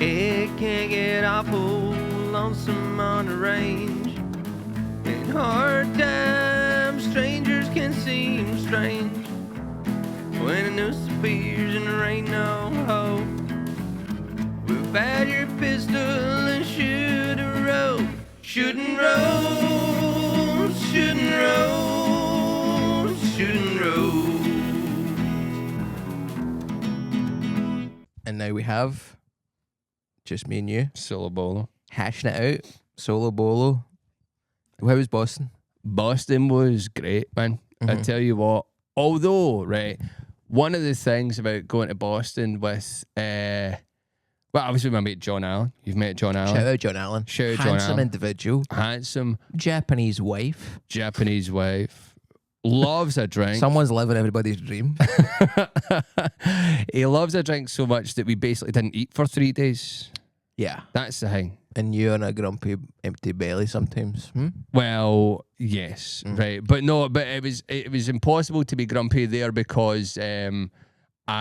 It can get awful lonesome on the range. In hard times, strangers can seem strange. When a noose appears and there ain't no hope, whip out your pistol and shoot a rope. Shooting rope, shooting rope, shooting rope. And now we have just me and you Solo bolo. hashing it out. Solo bolo. How was Boston? Boston was great, man. I tell you what, although, right, one of the things about going to Boston with, well, obviously my mate John Allen. You've met John Allen. Shout out John Allen. Shout out John Handsome Allen. individual. Handsome Japanese wife. Japanese wife. Loves a drink. Someone's living everybody's dream. He loves a drink so much that we basically didn't eat for 3 days. Yeah. That's the thing. And you on a grumpy, empty belly sometimes. Well, yes, right, but no, but it was impossible to be grumpy there because I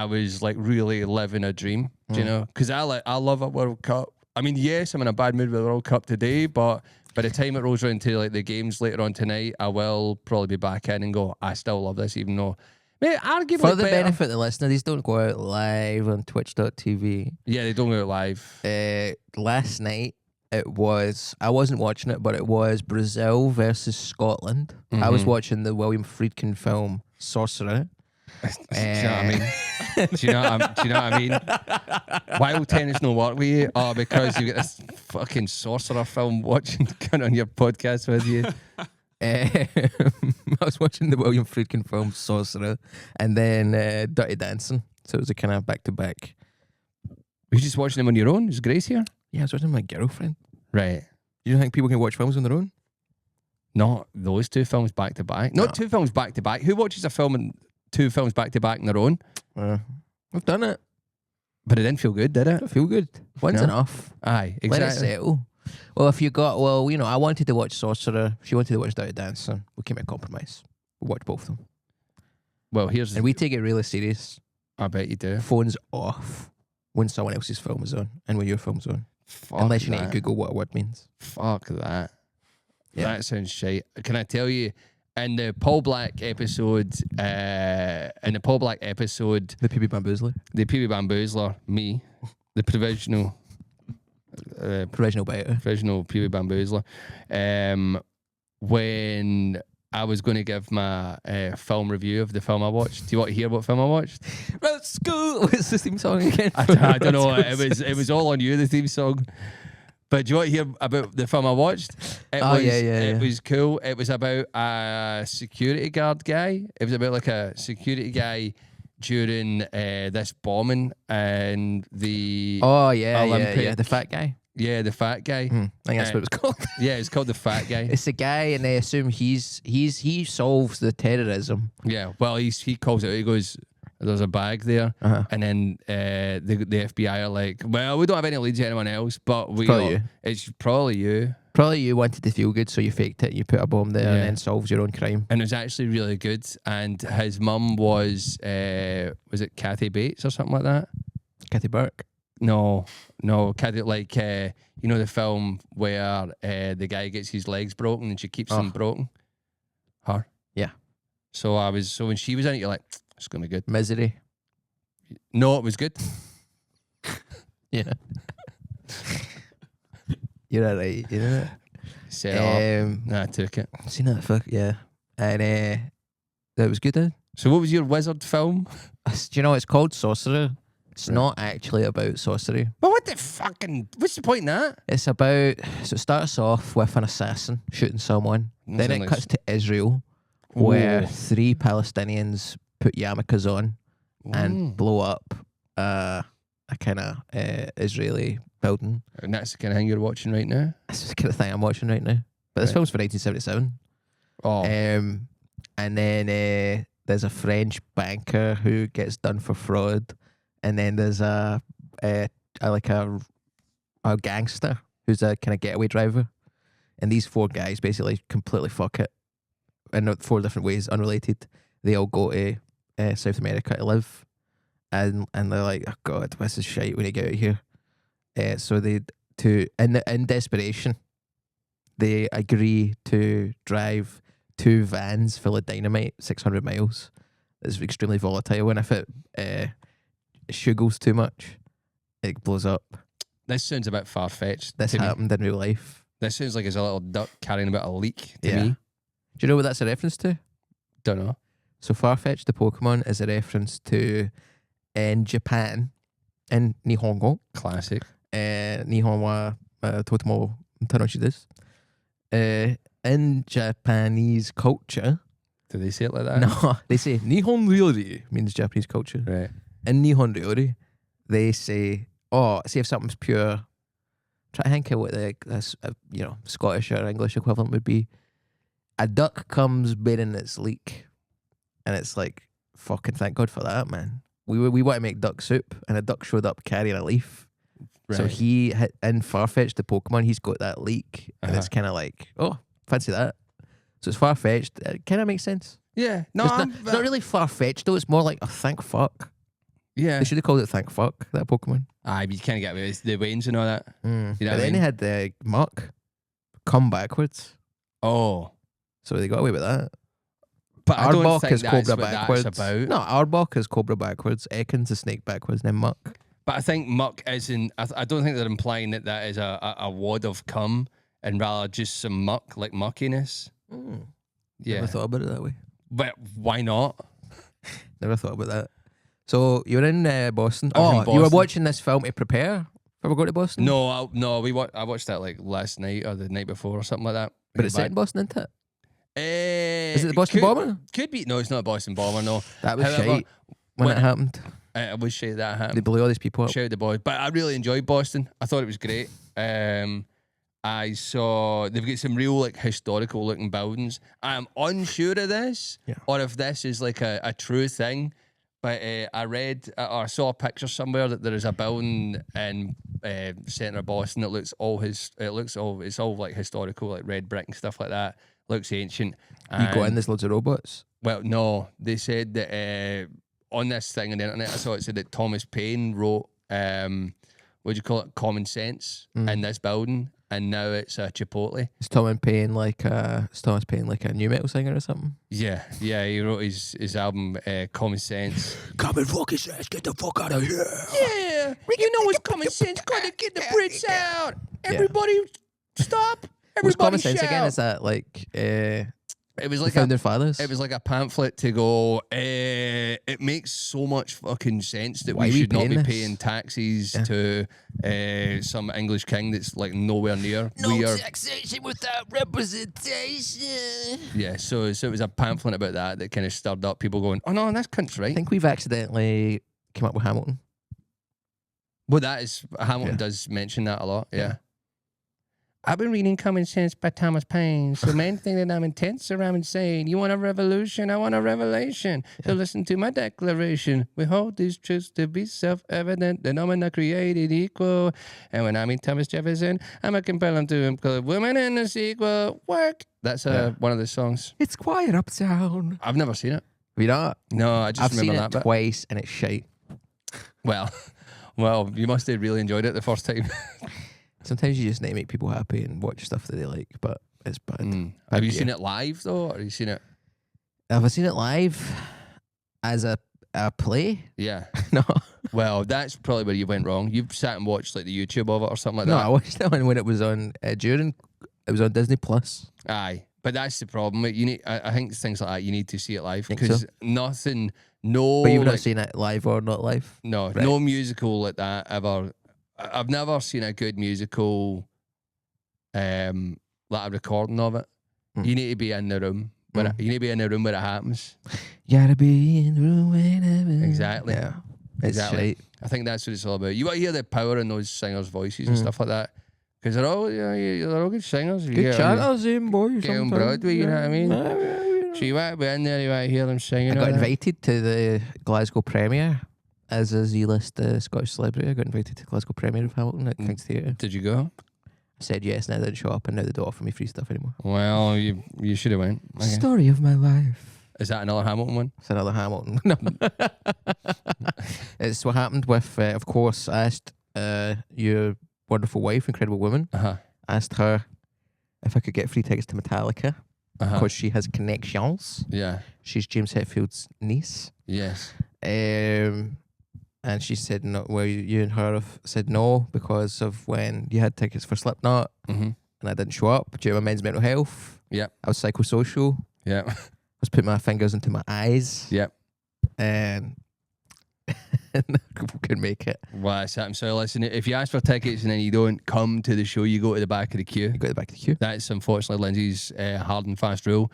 was like really living a dream, do you know? Because I love a World Cup. I mean, yes, I'm in a bad mood with the World Cup today, but by the time it rolls around to like the games later on tonight, I will probably be back in and go, I still love this, even though, mate, arguably For the better. benefit of the listener, these don't go out live on twitch.tv. Yeah, they don't go out live. Last night, I wasn't watching it, but it was Brazil versus Scotland. I was watching the William Friedkin film Sorcerer. Do you know what I mean? Do you know what I mean? Why will tennis not work with you? Oh, because you get this fucking sorcerer film watching on your podcast with you. I was watching the William Friedkin film Sorcerer and then Dirty Dancing. So it was a kind of back to back. Were you just watching them on your own? Is Grace here? Yeah, I was watching with my girlfriend. Right. You don't think people can watch films on their own? Not those two films back to back. Not two films back to back. Who watches a film and two films back to back on their own? I've done it. But it didn't feel good, did it? I feel good. One's No. enough. Aye, Let it exactly. settle. Well, I wanted to watch Sorcerer. She wanted to watch Dirty Dancing. We came to a compromise. We watched both of them. Well, here's... And we take it really serious. I bet you do. Phones off when someone else's film is on and when your film's on. Fuck Unless you that. need to Google what a word means. Fuck that. Yeah. That sounds shite. Can I tell you, in the Paul Black episode, The PB Bamboozler. the PB Bamboozler, me, the provisional Provisional biter. PB Bamboozler, when I was going to give my film review of the film I watched. Do you want to hear what film I watched? Rosco! What's the theme song again? I don't know. It was all on you, the theme song. But do you want to hear about the film I watched? It was cool. It was about a security guard guy. It was about like a security guy during this bombing and the Olympic. The fat guy. Yeah, the fat guy. I think that's what it was called. Yeah, it's called the fat guy. It's the guy, and they assume he solves the terrorism. Yeah, well, he calls it. He goes, "There's a bag there," and then the FBI are like, "Well, we don't have any leads to anyone else, but it's probably you." Probably you wanted to feel good, so you faked it. You put a bomb there and Yeah. then solves your own crime. And it was actually really good. And his mum was it Kathy Bates or something like that? Kathy Burke. No, Kathy, like, you know the film where the guy gets his legs broken and she keeps them broken? Her. Yeah. So when she was in it, you're like, it's going to be good. Misery. No, it was good. Yeah. You're alright, you know. Set up. I took it. Seen that? Fuck yeah. And that was good. Then. So what was your wizard film? Do you know it's called Sorcerer? It's not actually about sorcery. Well, what's the point in that? It's about, so it starts off with an assassin shooting someone. Then it cuts to Israel, where 3 Palestinians put yarmulkes on and blow up a kind of Israeli building. And that's the kind of thing you're watching right now? That's the kind of thing I'm watching right now. But this film's from 1977. Oh. And then there's a French banker who gets done for fraud. And then there's a gangster who's a kind of getaway driver. And these 4 guys basically completely fuck it in 4 different ways, unrelated. They all go to South America to live. And they're like, oh God, this is shite when you get out of here. So in desperation, they agree to drive 2 vans full of dynamite 600 miles. It's extremely volatile, and if it sugars too much, it blows up. This sounds a bit far-fetched. This happened in real life. This sounds like it's a little duck carrying about a leak to me. Do you know what that's a reference to? Don't know. So Farfetch, the Pokemon, is a reference to, in Japan, in Nihongo. Classic. Nihon wa totemo tanoshi desu. In Japanese culture... Do they say it like that? No, they say Nihon Ryori means Japanese culture. Right. In Nihon Ryori, they say, see if something's pure. Try to think of what the Scottish or English equivalent would be. A duck comes bearing its leek, and it's like, fucking thank God for that, man. We want to make duck soup, and a duck showed up carrying a leaf. Right. So in Farfetch, the Pokemon, he's got that leek, and it's kind of like, fancy that. So it's far-fetched. It kind of makes sense. Yeah. No, it's not really far-fetched, though. It's more like, thank fuck. Yeah. They should have called it thank fuck, that Pokemon. But you can't get away with the wains and all that. You know but then they had the Muck come backwards. Oh. So they got away with that. But I don't think is that's Cobra what backwards. that's about. No, Arbok is Cobra backwards. Ekans is Snake backwards, and then Muck. But I think Muck isn't... I don't think they're implying that is a wad of cum, and rather just some muck, like muckiness. Yeah. Never thought about it that way. But why not? Never thought about that. So you were in Boston. Boston. You were watching this film to prepare for we go to Boston? No, I watched that like last night or the night before or something like that. But it's set in Boston, isn't it? Is it the Boston Bomber? Could be. No, it's not a Boston Bomber, no. That was shite when it happened. I was shite that happened. They blew all these people up. Shout out the boys. But I really enjoyed Boston. I thought it was great. I saw they've got some real like historical looking buildings. I'm unsure of this or if this is like a true thing. But I read or I saw a picture somewhere that there is a building in centre of Boston that looks it's all like historical, like red brick and stuff like that. Looks ancient. You go in, there's loads of robots. Well, no, they said that on this thing on the internet, I saw it said that Thomas Payne wrote what do you call it, Common Sense in this building, and now it's a Chipotle. Is Thomas Payne like a new metal singer or something? Yeah, he wrote his album Common Sense. Common fucking sense, get the fuck out of here. Yeah, you know what's common sense? Gotta get the Brits out. Everybody stop. Everybody what's common shout. sense again? Is that like it was like Founding Fathers? It was like a pamphlet to go, it makes so much fucking sense that Why we should not be this? paying taxes to some English king that's like nowhere near. No taxation without representation. Yeah, so it was a pamphlet about that kind of stirred up people going, oh no, this country's right. I think we've accidentally come up with Hamilton. Well, Hamilton does mention that a lot, yeah. I've been reading Common Sense by Thomas Payne, so men think that I'm intense or I'm insane. You want a revolution? I want a revelation. So listen to my declaration. We hold these truths to be self-evident, that no man are created equal. And when I meet Thomas Jefferson, I'm a compel him to include women in the sequel. Work. That's one of the songs. It's quiet uptown. I've never seen it. Have you not? No, I just remember that bit. I've seen it twice, and it's shite. Well, you must have really enjoyed it the first time. Sometimes you just need to make people happy and watch stuff that they like, but it's bad. Have you seen it live though, or have you seen it? Have I seen it live as a play? Yeah. No. Well, that's probably where you went wrong. You sat and watched like the YouTube of it or something like that. No, I watched that one when it was on it was on Disney Plus. Aye, but that's the problem. You need. I think things like that you need to see it live Think because so? no. But you've not seen it live or not live? No, Right. no musical like that ever. I've never seen a good musical, like a recording of it. You need to be in the room. You need to be in the room where it happens. You gotta be in the room whenever. Exactly. Yeah. It's Exactly. shite. I think that's what it's all about. You want to hear the power in those singers' voices and stuff like that. Because they're all good singers. You Good get channels in, boy. Get on Broadway, you know what I mean? So you want to be in there, you want to hear them singing. I got invited to the Glasgow premiere as a Z-list Scottish celebrity. I got invited to the Glasgow premiere of Hamilton at King's Theatre. Did you go? I said yes, and I didn't show up, and now they don't offer me free stuff anymore. Well, you should have went. Okay. Story of my life. Is that another Hamilton one? It's another Hamilton. No. It's what happened with, of course, I asked your wonderful wife, incredible woman, asked her if I could get free tickets to Metallica because she has connections. Yeah. She's James Hetfield's niece. Yes. And she said no. Well, you and her have said no because of when you had tickets for Slipknot, and I didn't show up due to my men's mental health. Yeah. I was psychosocial. Yeah. I was putting my fingers into my eyes. Yep. And couldn't make it. Well, that's it. I'm sorry, listen, if you ask for tickets and then you don't come to the show, you go to the back of the queue. You go to the back of the queue. That's unfortunately Lindsay's hard and fast rule.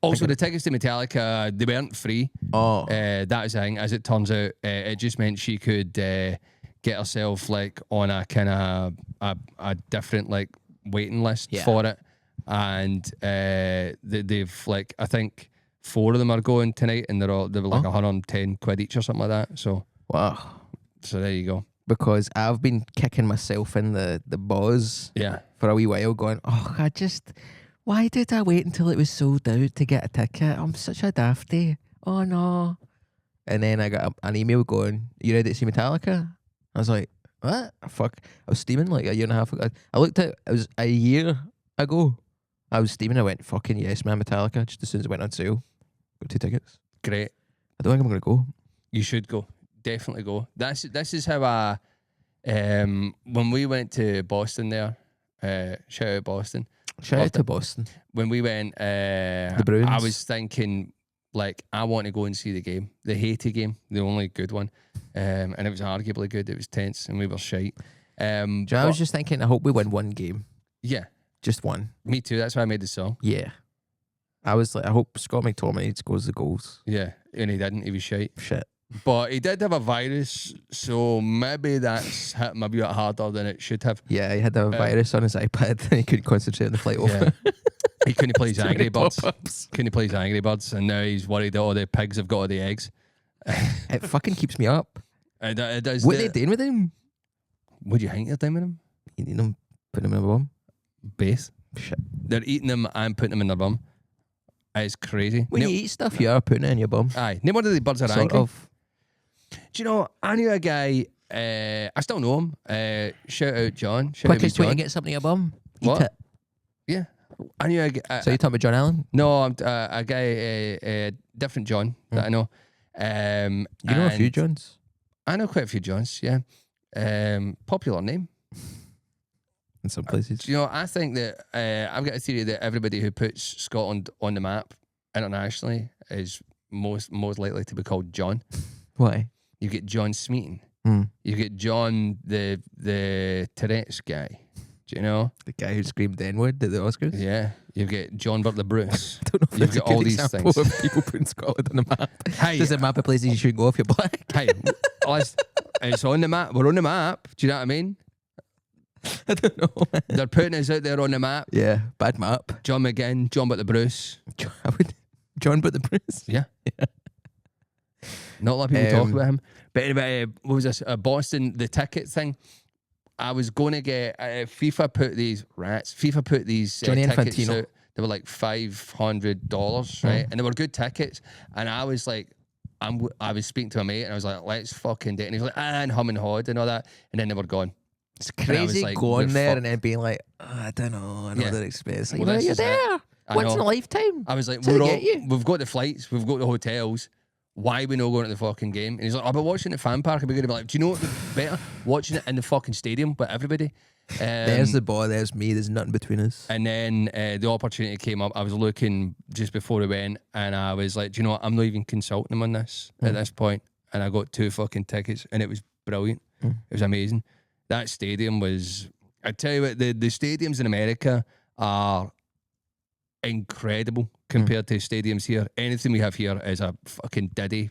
Also, the tickets to Metallica, they weren't free. Oh. That was the thing. As it turns out, it just meant she could get herself like on a kind of a different like waiting list for it. And they've like, I think 4 of them are going tonight, and they were like 110 quid each or something like that. So wow. So there you go. Because I've been kicking myself in the balls for a wee while, going, why did I wait until it was sold out to get a ticket? I'm such a dafty. Oh no. And then I got an email going, you ready to see Metallica? I was like, what? Fuck. I was steaming like a year and a half ago. I looked at it was a year ago. I was steaming. I went, fucking yes, man, Metallica, just as soon as it went on sale. Got 2 tickets. Great. I don't think I'm going to go. You should go. Definitely go. This is how I, when we went to Boston there, shout out Boston. Shout out to Boston. When we went, the Bruins. I was thinking, like, I want to go and see the game. The Haiti game, the only good one. And it was arguably good. It was tense and we were shite. I was just thinking, I hope we win one game. Yeah. Just one. Me too. That's why I made the song. Yeah. I was like, I hope Scott McTominay scores the goals. Yeah, and he didn't. He was shite. Shit. But he did have a virus, so maybe that's hit him a bit harder than it should have. Yeah, he had a virus on his iPad and he couldn't concentrate on the flight over. He couldn't play his Angry Birds. Pop-ups. Couldn't play his Angry Birds, and now he's worried that all the pigs have got all the eggs. It fucking keeps me up. It does. What are they doing with him? What do you think they're doing with him? Eating them, putting them in a bum. Both. Shit. They're eating them and putting them in their bum. It's crazy. When you eat stuff, you are putting it in your bum. Aye. Name one of the birds are Sort angry. of. Do you know, I knew a guy, I still know him. Shout out John. Quickest way to get something in your bum? Eat What? it. Yeah. I knew a guy. So you're talking about John Allen? No, I'm a guy, different John that I know. You know a few Johns? I know quite a few Johns, yeah. Popular name. In some places. You know, I think that I've got a theory that everybody who puts Scotland on the map internationally is most likely to be called John. Why? You get John Smeaton. You get John the Tourette's guy. Do you know? The guy who screamed the N-word at the Oscars? Yeah. You get John Butler Bruce. I don't know if You've that's got a all good these example things. of people putting Scotland on the map. Hey, There's a map of places you shouldn't go if you're black. hey, it's on the map. We're on the map. Do you know what I mean? I don't know. They're putting us out there on the map. Yeah, bad map. John McGinn, John Butler Bruce. John but the Bruce. Yeah. Not a lot of people talk about him. But anyway, what was this? Boston, the ticket thing. I was going to get FIFA put these Johnny tickets Infantino. out. They were like $500, right? And they were good tickets. And I was like, I was speaking to a mate, and I was like, let's fucking do it. And he was like, and hum and hawed and all that. And then they were gone. It's crazy like, going we're there fucked. and then being like, I don't know, another expense. Like, Well, this you're is it. there. I Once in know. a lifetime. I was like, So they get you. we've got the flights, we've got the hotels. Why are we not going to the fucking game? And he's like, I'll be watching it at fan park. I'll be going to be like, do you know what would be better? Watching it in the fucking stadium with everybody. There's the boy, there's me, there's nothing between us. And then the opportunity came up. I was looking just before we went, and I was like, do you know what? I'm not even consulting them on this at this point. And I got 2 fucking tickets, and it was brilliant. It was amazing. That stadium was, I tell you what, the stadiums in America are incredible compared to stadiums here. Anything we have here is a fucking diddy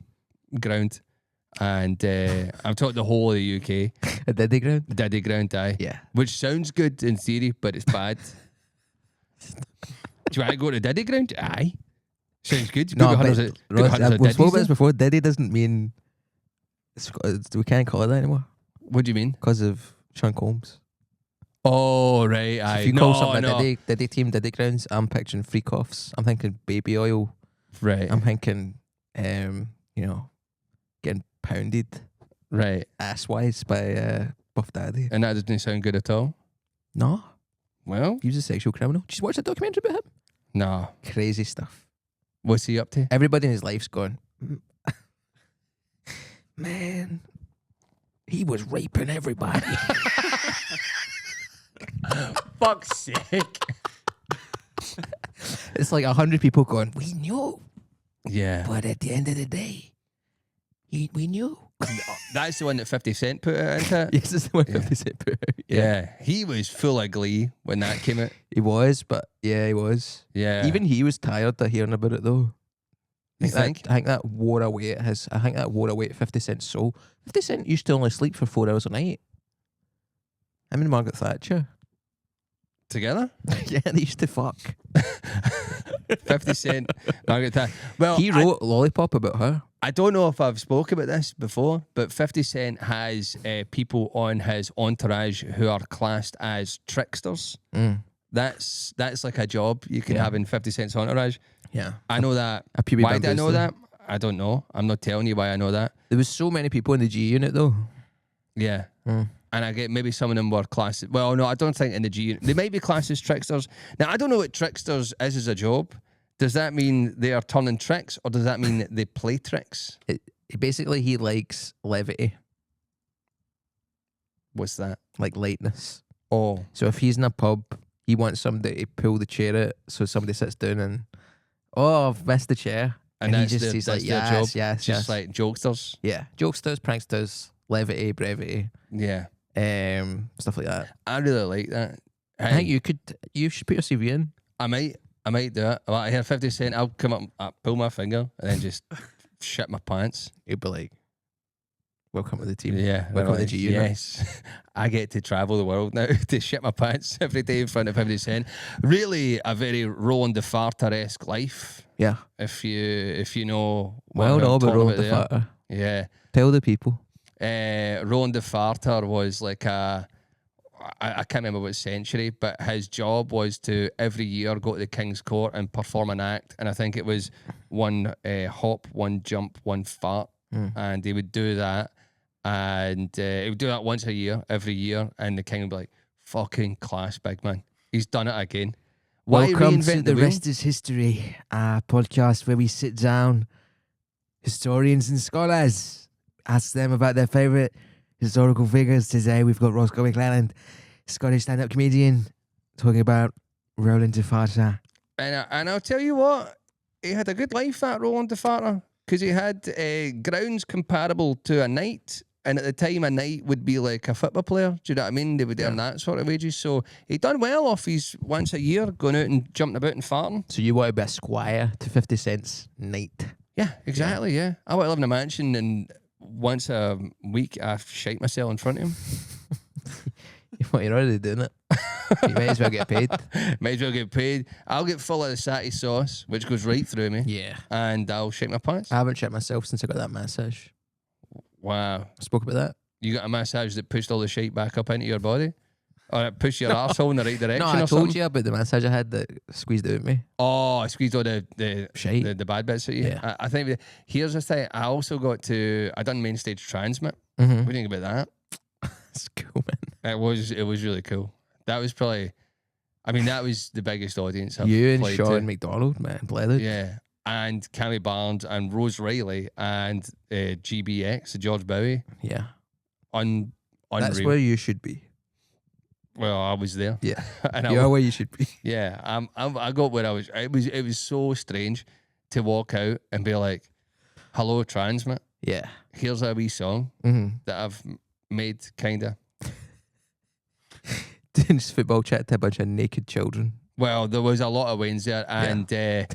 ground. And I'm talking the whole of the UK. A Diddy ground? Diddy ground, aye. Yeah. Which sounds good in theory, but it's bad. Do you want to go to Diddy ground? Aye. Sounds good. No, Good but hundreds of- good Ross, hundreds of we've spoken about Diddies this before. Diddy doesn't mean we can't call it that anymore there. What do you mean? because of Sean Combs. Oh, right. So Aye. if you call No, something no. a Diddy team, Diddy grounds, I'm picturing freak offs. I'm thinking baby oil. Right. I'm thinking, getting pounded Right. ass wise by Buff Daddy. And that doesn't sound good at all. No, Well, he was a sexual criminal. Did you watch that documentary about him? no. Crazy stuff. What's he up to? Everybody in his life's gone, man, he was raping everybody. Fuck's sake. It's like 100 people going, we knew, Yeah. but at the end of the day, we knew. That's the one that 50 Cent put it into. Yes, it's the one 50 Cent put out. Yeah. He was full of glee when that came out. He was, but yeah, he was. Yeah. Even he was tired of hearing about it though. You think? I think that wore away at his. I think that wore away at 50 Cent's soul. 50 Cent used to only sleep for 4 hours a night. Him and Margaret Thatcher. Together? Yeah, they used to fuck. 50 Cent, Margaret Thatcher. Well, He wrote Lollipop about her. I don't know if I've spoken about this before, but 50 Cent has people on his entourage who are classed as tricksters. Mm. That's like a job you can Yeah. have in 50 Cent's entourage. Yeah. I know that. A pubic Why do I know bamboozler. that? I don't know. I'm not telling you why I know that. There was so many people in the G unit though. Yeah. Mm. And I get maybe some of them were classed. Well, no, I don't think in the G unit. They might be classed as tricksters. Now, I don't know what tricksters is as a job. Does that mean they are turning tricks, or does that mean that they play tricks? Basically, he likes levity, What's that? like lightness. Oh, So if he's in a pub, he wants somebody to pull the chair out so somebody sits down and, oh, I've missed the chair. and he that's just their, he's that's like, their yes, job. yes, Just yes. like jokesters. Yeah, jokesters, pranksters, levity, brevity, Yeah, stuff like that. I really like that. I think you should put your CV in. I might do it. Well, I hear 50 Cent, I'll come up, I'll pull my finger, and then just shit my pants. You'd be like, welcome to the team. Yeah, Welcome to the like, G unit. yes. I get to travel the world now to shit my pants every day in front of 50 Cent. Really, a very Roland Defarter-esque life. Yeah. If you know. Well, what no, I'm but talking Roland about there. Defarter. Yeah. Tell the people. Roland Defarter was like I can't remember what century, but his job was to every year go to the King's Court and perform an act. And I think it was one hop, one jump, one fart. And he would do that. And he would do that once a year, every year. And the King would be like, fucking class, big man. He's done it again. Why Welcome to reinvent the wheel? Rest is History, a podcast where we sit down, historians and scholars, ask them about their favourite historical figures. Today we've got Rosco McClelland, Scottish stand-up comedian, talking about Roland Defarter. And I'll tell you what, he had a good life, that Roland Defarter, because he had grounds comparable to a knight. And at the time, a knight would be like a football player. Do you know what I mean? They would earn that sort of wages. So he done well off his once a year going out and jumping about and farting. So you want to be a squire to 50 cents knight? Yeah, exactly. Yeah, I want to live in a mansion, and once a week I shite myself in front of him. Well, you're already doing it. You might as well get paid. Might as well get paid. I'll get full of the satty sauce, which goes right through me. Yeah. And I'll shake my pants. I haven't checked myself since I got that massage. Wow. I spoke about that. You got a massage that pushed all the shite back up into your body? Or it pushed your arsehole in the right direction No, or I something? told you about the massage I had that squeezed out me. Oh, I squeezed all the Shite. the bad bits at you. Yeah. I think here's the thing. I also got to I done main stage transmit. Mm-hmm. What do you think about that? That's cool, man. It was really cool. That was probably that was the biggest audience I've You and played Sean to. McDonald, man. Blethered. Yeah. And Cammy Barnes and Rose Riley and GBX, George Bowie. Yeah. Unreal. That's where you should be. Well, I was there. Yeah. And You're where you should be. yeah, I got where I was. It was so strange to walk out and be like, "Hello, Transmit. Yeah. Here's a wee song Mm-hmm. that I've made, kinda." Doing this football chat to a bunch of naked children. Well, there was a lot of wins there, and they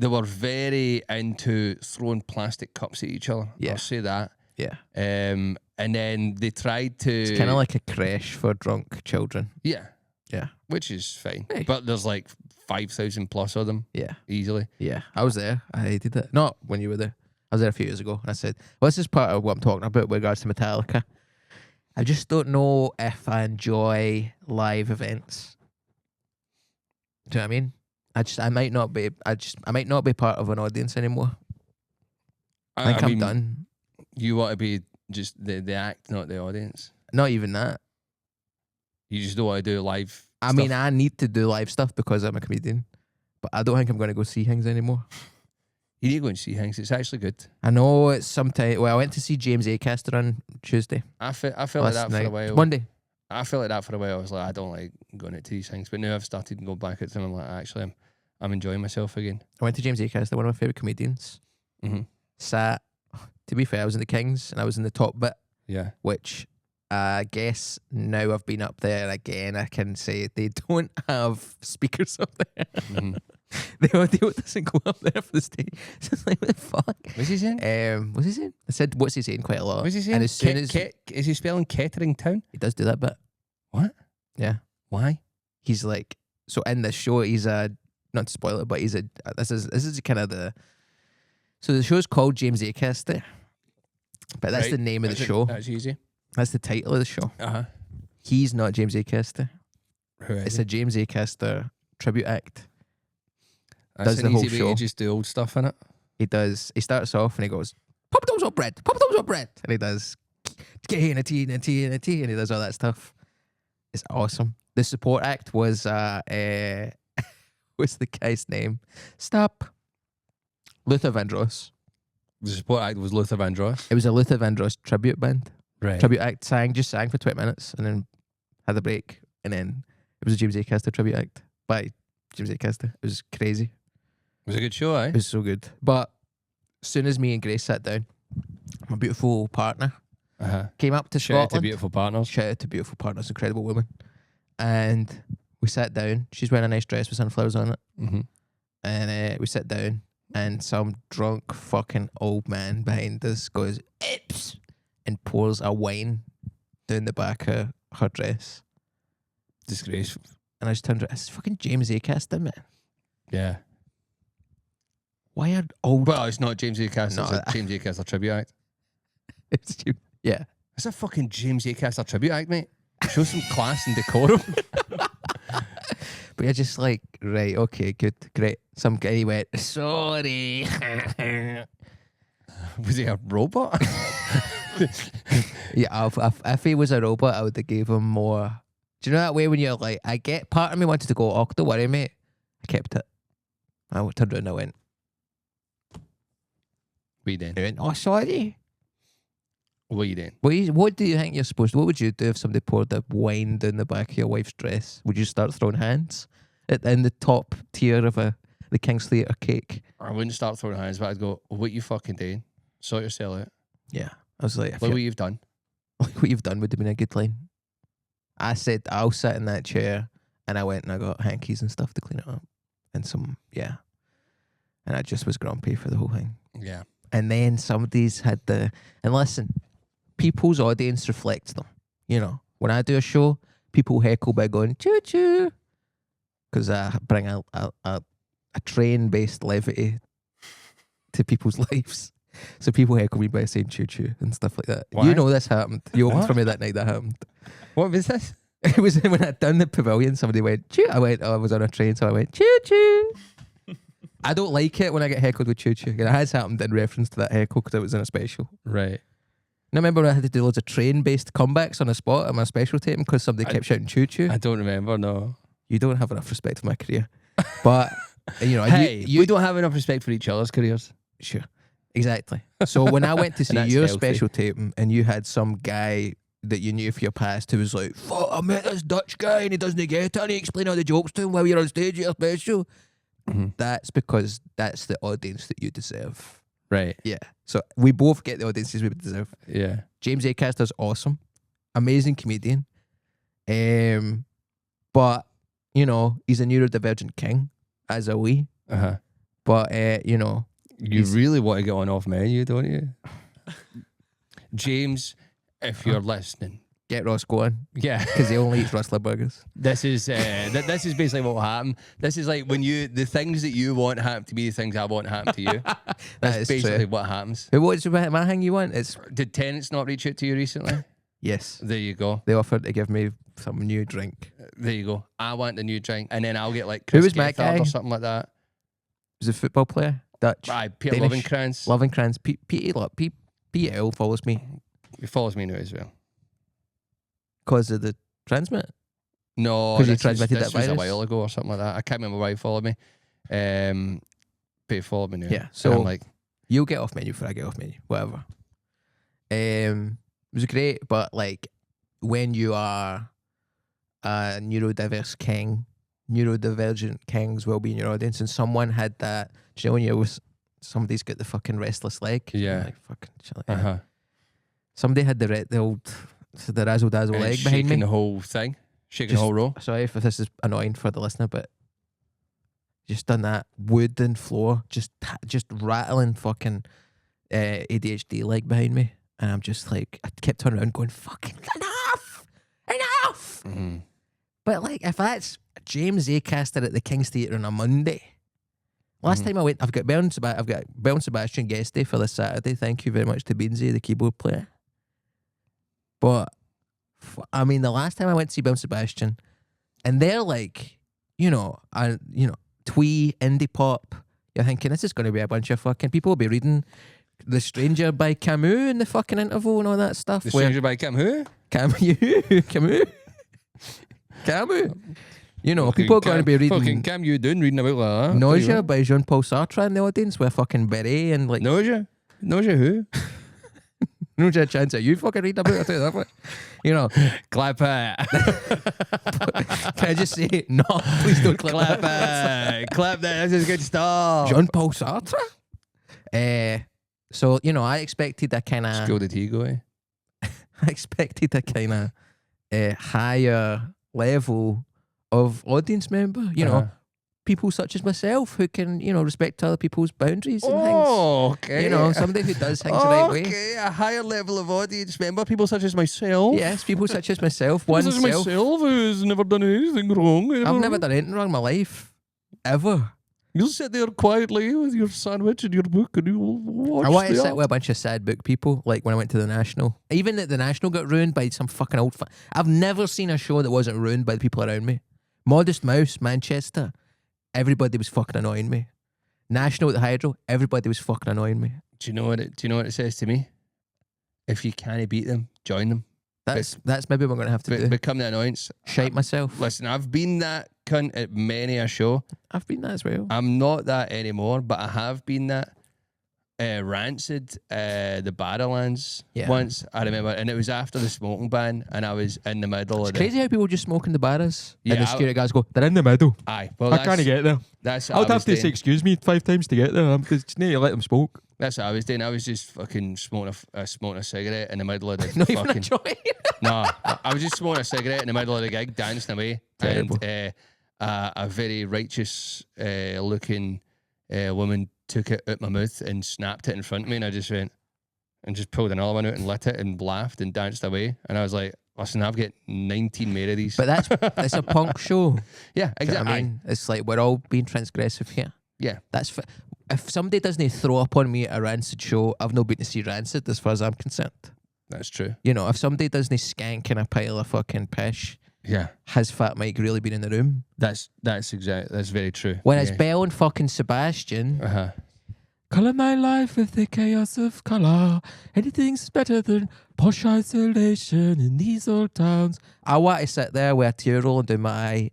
were very into throwing plastic cups at each other. Yeah. I'll say that. Yeah. And then they tried to. It's kind of like a creche for drunk children. Yeah. Yeah. Which is fine. Hey. But there's like 5,000 plus of them Yeah. easily. Yeah. I was there. I did that. Not when you were there. I was there a few years ago. And I said, well, this is part of what I'm talking about with regards to Metallica. I just don't know if I enjoy live events. Do you know what I mean? I might not be part of an audience anymore. I think I'm mean, done. You want to be just the act, not the audience. Not even that. You just don't want to do live. I mean, I need to do live stuff because I'm a comedian, but I don't think I'm going to go see things anymore. You need to go and see things. It's actually good. I know it's sometime. Well, I went to see James Acaster on Tuesday. I felt like that for a while. Monday. I felt like that for a while. I was like, I don't like going out to these things, but now I've started to go back at them. I'm like, actually, I'm enjoying myself again. I went to James Acaster, one of my favourite comedians. Mm-hmm. Sat, to be fair, I was in the Kings and I was in the top bit, Yeah. which I guess now I've been up there again. I can say they don't have speakers up there. Mm-hmm. The audio doesn't go up there for the stage. So it's like, what the fuck? What's he saying? What's he saying? I said, what's he saying quite a lot. What's he saying? And as soon as is he spelling Kettering Town? he does do that bit. What? Yeah. Why? He's like, so in this show, he's a, not to spoil it, but he's a, this is kind of the, so the show's called James Acaster, but that's Right. the name of the show. That's easy. That's the title of the show. Uh-huh. He's not James Acaster. Who is It's he? a James Acaster tribute act. That's does an the whole easy way show. to just do old stuff in it. He does, he starts off and he goes, Papa Tom's up bread, Papa Tom's up bread. And he does, get in a tea, and a tea, and a tea. And he does all that stuff. It's awesome. The support act was, what's the guy's name? Stop. Luther Vandross. The support act was Luther Vandross. It was a Luther Vandross tribute band. Right. Tribute act just sang for 20 minutes and then had a break. And then it was a James Acaster tribute act by James Acaster. It was crazy. It was a good show, eh? It was so good. But as soon as me and Grace sat down, my beautiful partner Uh-huh. came up to Shout out to Scotland. beautiful partners. Shout out to beautiful partners, incredible woman. And we sat down. She's wearing a nice dress with sunflowers on it. Mm-hmm. And we sat down and some drunk fucking old man behind us goes, "Ips," and pours a wine down the back of her dress. Disgraceful. And I just turned around, it's fucking James Acaster, man. Yeah. Why are old... Well, it's not James Acaster. No, It's a James Acaster tribute act. It's yeah. It's a fucking James Acaster tribute act, mate. Show some class and decorum. But you're just like, right, okay, good, great. Some guy went, sorry. Was he a robot? Yeah, if he was a robot, I would have gave him more. Do you know that way when you're like, I get, part of me wanted to go, oh, don't worry, mate. I kept it. I turned around and I went, What you doing? he went, oh, sorry. What you doing? What do you think you're supposed to, what would you do if somebody poured the wine down the back of your wife's dress? Would you start throwing hands in the top tier of the King's Theatre cake? I wouldn't start throwing hands, but I'd go, what you fucking doing? Sort yourself out. Yeah. I was like, Look what you've done. like what you've done would have been a good line. I said, I'll sit in that chair, and I went and I got hankies and stuff to clean it up. And some, yeah. And I just was grumpy for the whole thing. Yeah. And then somebody's had and listen, people's audience reflects them. You know, when I do a show, people heckle by going, choo choo. Because I bring a train-based levity to people's lives. So people heckle me by saying choo choo and stuff like that. Why? You know this happened. You opened What? for me that night that happened. What was this? It was when I'd done the pavilion, somebody went, choo. I went, oh, I was on a train, so I went, choo choo. I don't like it when I get heckled with choo choo. And it has happened in reference to that heckle because it was in a special. Right. And I remember when I had to do loads of train-based comebacks on the spot at my special tape because somebody kept shouting choo choo. I don't remember, no. You don't have enough respect for my career. But, you know, Hey, you we don't have enough respect for each other's careers. Sure. Exactly. So when I went to see that's your healthy. special taping and you had some guy that you knew for your past who was like, fuck, I met this Dutch guy and he doesn't get it and he explained all the jokes to him while you're on stage at your special. Mm-hmm. That's because that's the audience that you deserve. Right. Yeah. So we both get the audiences we deserve. Yeah. James Acaster's awesome. Amazing comedian. But, you know, he's a neurodivergent king, as are we. Uh-huh. But, you know, You really want to get on off menu, don't you? James, if you're listening. get Rosco on Yeah. because he only eats Rustler burgers. This is this is basically what will happen. This is like when the things that you want happen to me, the things I want happen to you. That's is basically true. what happens. But what's my thing you want? It's Did Tenants not reach out to you recently? yes. There you go. They offered to give me some new drink. There you go. I want the new drink, and then I'll get like Who Chris was that Gethard guy? or something like that. He was a football player, Dutch. Right, Peter Danish. Lovenkrands. Lovenkrands. PL follows me. He follows me now as well. Because of the transmit? No, 'Cause you this transmitted was that virus? a while ago or something like that. I can't remember why he followed me. But he followed me now. Yeah, And so- I'm like, You'll get off menu before I get off menu. Whatever. It was great, but like when you are a neurodiverse king, neurodivergent kings will be in your audience, and someone had that. Do you know when you was somebody's got the fucking restless leg? Yeah. Like fucking shit like that. uh-huh. Somebody had the old the razzle dazzle And leg it's behind me. shaking the whole thing. Shaking Just- the whole row. Sorry if this is annoying for the listener, but just done that wooden floor, just rattling fucking ADHD leg behind me, and I'm just like, I kept turning around going, "Fucking enough!" Mm-hmm. But like, if that's James Acaster at the King's Theatre on a Monday. Last time I went, I've got Bell and Sebastian guest day for this Saturday. Thank you very much to Beansy, the keyboard player. But I mean, the last time I went to see Bell and Sebastian, and they're like, twee indie pop. You're thinking this is going to be a bunch of fucking people will be reading The Stranger by Camus in the fucking interval and all that stuff. The Stranger by Kim who? Camus. People are going to be Fucking reading Cam, you doing reading about that? Nausea by Jean-Paul Sartre in the audience with a fucking beret and like Nausea? Nausea who? no chance of you fucking reading about it. I'll tell you that much. Clap it. Can I just say no? Please don't clip Clap that. it. Clap that. This is good stuff. Jean-Paul Sartre. So I expected a kind of School did he go? I expected a kind of higher level of audience member. People such as myself who can respect other people's boundaries and Oh, okay. things. Somebody who does things the right way. Okay, a higher level of audience member. People such as myself. Yes, people such as myself. People Oneself. such as myself who's never done anything wrong. Ever. I've never done anything wrong in my life. Ever. You'll sit there quietly with your sandwich and your book and you'll watch I want to the sit art. with a bunch of sad book people, like when I went to the National. Even that the National got ruined by some fucking old... I've never seen a show that wasn't ruined by the people around me. Modest Mouse, Manchester, everybody was fucking annoying me. National at the Hydro, everybody was fucking annoying me. Do you know what it says to me? If you can't beat them, join them. That's maybe what we're going to have to do. Become the annoyance. Shite myself. Listen, I've been that cunt at many a show. I've been that as well. I'm not that anymore, but I have been that. Rancid, the Barrowlands once, I remember, and it was after the smoking ban, and I was in the middle of Crazy how people just smoke in the bars, Yeah, and the security guys go, "They're in the middle. Aye, well, I can't get there. That's what I would I have was to say doing. excuse me 5 times to get there. Because you need to let them smoke. That's what I was doing. I was just fucking smoking a cigarette in the middle of the Not even a fucking. joint. No, I was just smoking a cigarette in the middle of the gig, dancing away, Terrible. and a very righteous looking woman took it out my mouth and snapped it in front of me, and I just went and just pulled another one out and lit it and laughed and danced away, and I was like, listen, I've got 19 more of these. But it's a punk show. yeah, Do you know exactly. what I mean? It's like we're all being transgressive here. Yeah, If somebody doesn't throw up on me at a Rancid show, I've not been to see Rancid as far as I'm concerned. that's true. If somebody doesn't skank in a pile of fucking pish, Yeah, has Fat Mike really been in the room? that's very true. Whereas yeah. Bell and fucking Sebastian, Uh-huh. colour my life with the chaos of colour. Anything's better than posh isolation in these old towns. I want to sit there with a tear rolling down my eye,